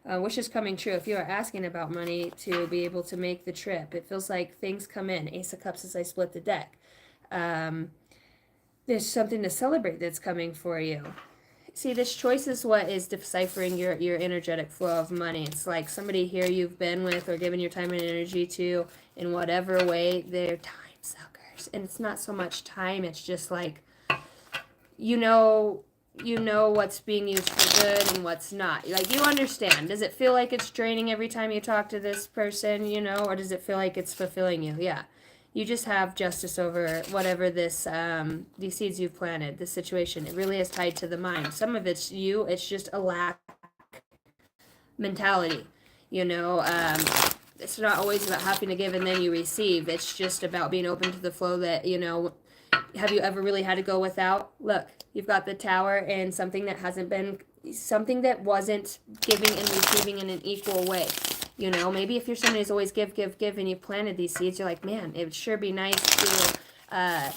Speaker 1: Which is coming true. If you are asking about money to be able to make the trip, it feels like things come in. Ace of Cups as I split the deck. There's something to celebrate that's coming for you. See, this choice is what is deciphering your energetic flow of money. It's like somebody here you've been with or given your time and energy to in whatever way. They're time suckers. And it's not so much time. It's just like, what's being used for good and what's not. Like, you understand. Does it feel like it's draining every time you talk to this person, or does it feel like it's fulfilling you? Yeah. You just have justice over whatever this, these seeds you've planted, this situation. It really is tied to the mind. Some of it's you. It's just a lack mentality. It's not always about having to give and then you receive. It's just about being open to the flow that, Have you ever really had to go without? Look, you've got the Tower and something that hasn't been, something that wasn't giving and receiving in an equal way. You know, maybe if you're somebody who's always give, and you've planted these seeds, you're like, man, it would sure be nice to,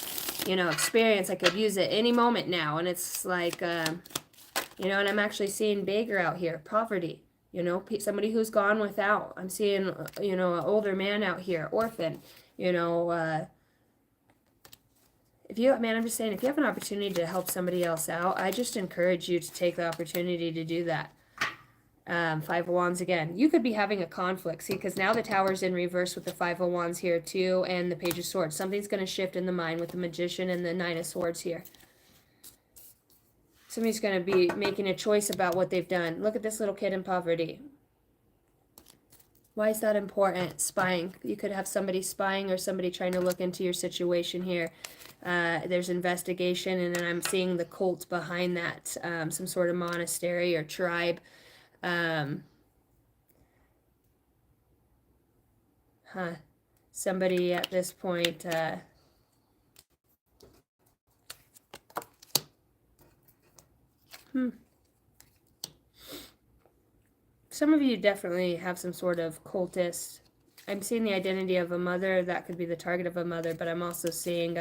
Speaker 1: you know, experience. I could use it any moment now. And it's like, you know, and I'm actually seeing beggar out here, poverty. You know, somebody who's gone without. I'm seeing, you know, an older man out here, orphan. You know, if you, man, I'm just saying, if you have an opportunity to help somebody else out, I just encourage you to take the opportunity to do that. Five of Wands again. You could be having a conflict, see, because now the Tower's in reverse with the Five of Wands here too, and the Page of Swords. Something's going to shift in the mind with the Magician and the Nine of Swords here. Somebody's going to be making a choice about what they've done. Look at this little kid in poverty. Why is that important? Spying. You could have somebody spying or somebody trying to look into your situation here. There's investigation, and then I'm seeing the cult behind that. Some sort of monastery or tribe. Somebody at this point... Some of you definitely have some sort of cultist. I'm seeing the identity of a mother. That could be the target of a mother, but I'm also seeing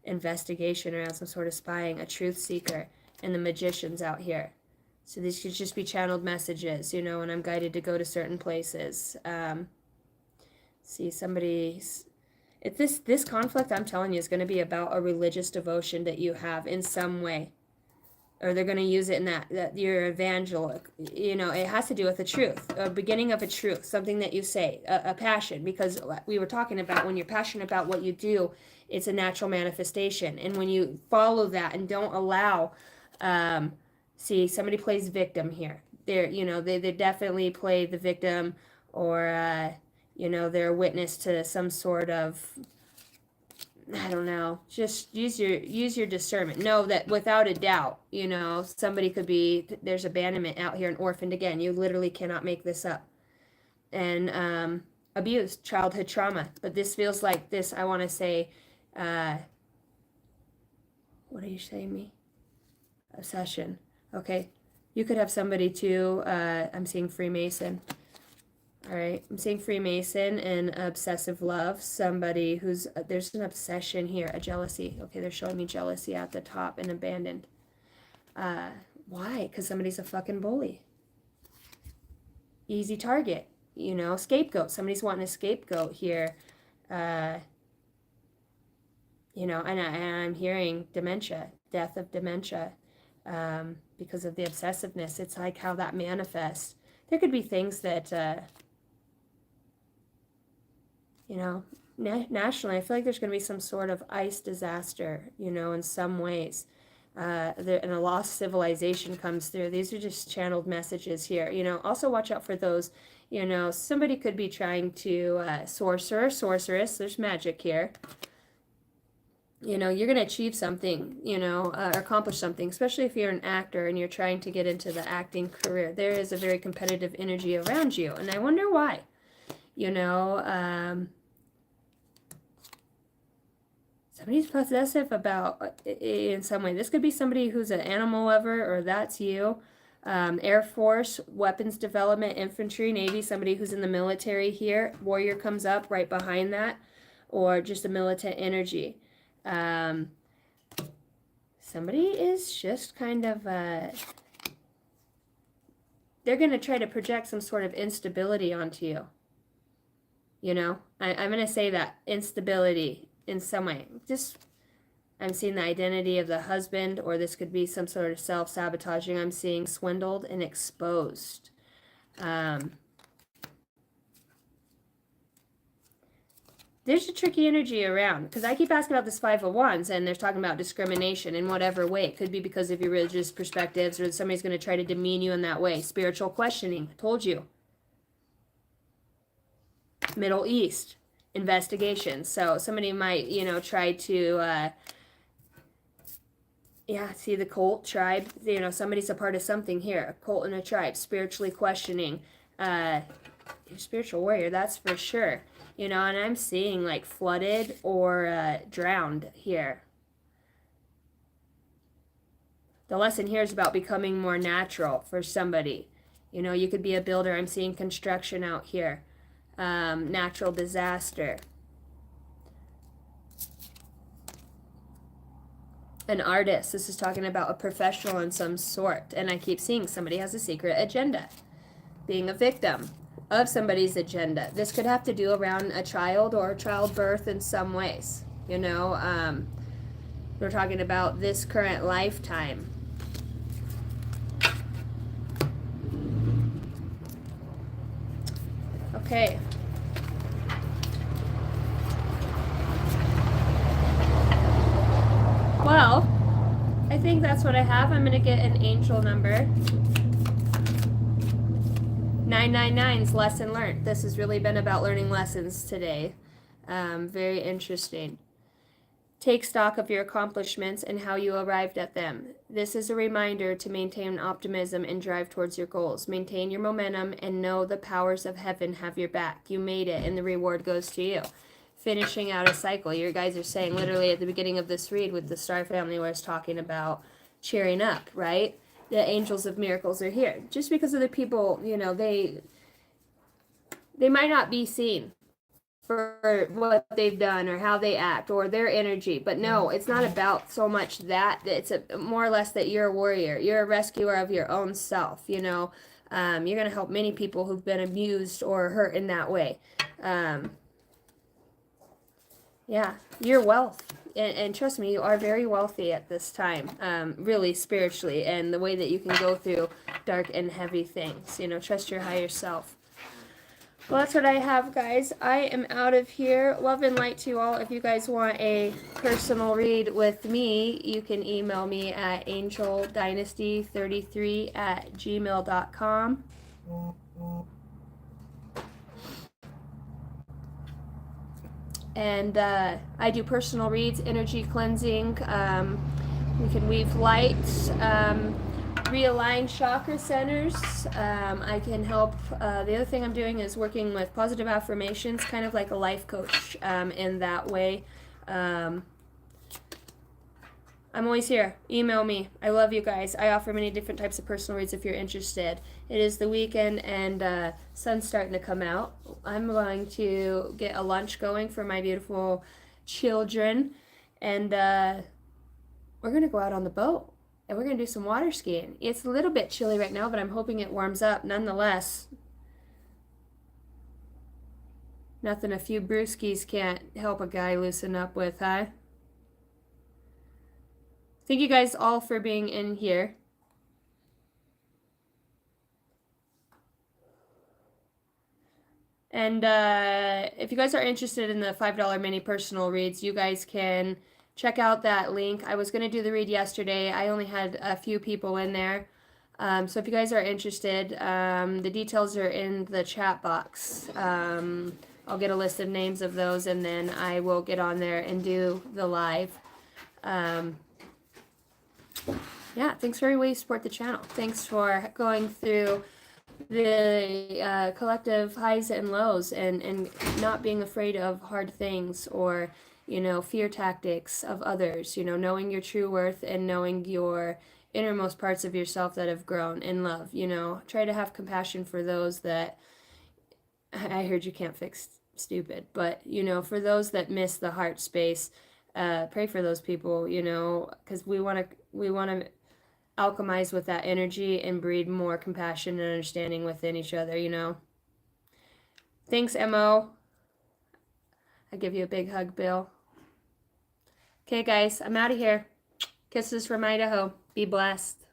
Speaker 1: investigation around some sort of spying, a truth seeker, and the Magician's out here. So these could just be channeled messages, you know, and I'm guided to go to certain places. See, somebody's... This conflict, I'm telling you, is going to be about a religious devotion that you have in some way. Or they're going to use it in that you're evangelic. You know, it has to do with the truth, a beginning of a truth, something that you say, a passion. Because we were talking about when you're passionate about what you do, it's a natural manifestation. And when you follow that and don't allow, see, somebody plays victim here. They're, you know, they definitely play the victim, or, you know, they're a witness to some sort of... I don't know, just use your discernment. Know that without a doubt, you know, somebody could be, there's abandonment out here and orphaned again. You literally cannot make this up. And abuse, childhood trauma. But this feels like this, I want to say, what are you saying me? Obsession. Okay. You could have somebody too, I'm seeing Freemason. All right, I'm seeing Freemason and obsessive love. Somebody who's, there's an obsession here, a jealousy. Okay, they're showing me jealousy at the top and abandoned. Why? Because somebody's a fucking bully. Easy target, you know, scapegoat. Somebody's wanting a scapegoat here. You know, and I'm hearing dementia, death of dementia, because of the obsessiveness. It's like how that manifests. There could be things that... you know, nationally, I feel like there's going to be some sort of ice disaster, you know, in some ways. And a lost civilization comes through. These are just channeled messages here. You know, also watch out for those, you know, somebody could be trying to, sorceress, there's magic here. You know, you're going to achieve something, you know, or accomplish something, especially if you're an actor and you're trying to get into the acting career. There is a very competitive energy around you, and I wonder why. You know, somebody's possessive about, in some way. This could be somebody who's an animal lover, or that's you. Air Force, weapons development, infantry, Navy, somebody who's in the military here. Warrior comes up right behind that, or just a militant energy. Somebody is just kind of... they're going to try to project some sort of instability onto you. You know, I'm going to say that, instability in some way. Just, I'm seeing the identity of the husband, or this could be some sort of self-sabotaging. I'm seeing swindled and exposed. There's a tricky energy around, because I keep asking about this Five of Wands, and they're talking about discrimination in whatever way. It could be because of your religious perspectives, or somebody's going to try to demean you in that way. Spiritual questioning, I told you. Middle East, investigations. So somebody might, you know, try to, yeah, see the cult, tribe, you know, somebody's a part of something here, a cult and a tribe, spiritually questioning, you're a spiritual warrior, that's for sure, you know, and I'm seeing like flooded or drowned here. The lesson here is about becoming more natural for somebody. You know, you could be a builder. I'm seeing construction out here. Natural disaster. An artist. This is talking about a professional in some sort. And I keep seeing somebody has a secret agenda. Being a victim of somebody's agenda. This could have to do around a child or childbirth in some ways. You know, we're talking about this current lifetime. Okay. Well, I think that's what I have. I'm going to get an angel number. 999's lesson learned. This has really been about learning lessons today. Very interesting. Take stock of your accomplishments and how you arrived at them. This is a reminder to maintain optimism and drive towards your goals. Maintain your momentum and know the powers of heaven have your back. You made it and the reward goes to you. Finishing out a cycle. You guys are saying literally at the beginning of this read with the Star Family where it's talking about cheering up, right? The angels of miracles are here. Just because of the people, you know, they might not be seen for what they've done or how they act or their energy, but no, it's not about so much that. It's more or less that you're a warrior. You're a rescuer of your own self, you know. You're going to help many people who've been abused or hurt in that way. Yeah, your wealth. And trust me, you are very wealthy at this time, really spiritually, and the way that you can go through dark and heavy things. You know, trust your higher self. Well, that's what I have, guys. I am out of here. Love and light to you all. If you guys want a personal read with me, you can email me at angeldynasty33@gmail.com. And I do personal reads, energy cleansing. We can weave light, realign chakra centers. I can help. The other thing I'm doing is working with positive affirmations, kind of like a life coach in that way. I'm always here. Email me. I love you guys. I offer many different types of personal reads if you're interested. It is the weekend and sun's starting to come out. I'm going to get a lunch going for my beautiful children. And we're going to go out on the boat. And we're going to do some water skiing. It's a little bit chilly right now, but I'm hoping it warms up nonetheless. Nothing a few brewskis can't help a guy loosen up with, huh? Thank you guys all for being in here. And if you guys are interested in the $5 mini personal reads, you guys can check out that link. I was going to do the read yesterday. I only had a few people in there. So if you guys are interested, the details are in the chat box. I'll get a list of names of those, and then I will get on there and do the live. Yeah, thanks for everybody who support the channel. Thanks for going through the collective highs and lows and not being afraid of hard things or, you know, fear tactics of others, you know, knowing your true worth and knowing your innermost parts of yourself that have grown in love, you know. Try to have compassion for those that, I heard you can't fix stupid, but, you know, for those that miss the heart space, pray for those people, you know, because we want to alchemize with that energy and breed more compassion and understanding within each other, you know. Thanks, Mo. I give you a big hug, Bill. Okay, guys, I'm out of here. Kisses from Idaho. Be blessed.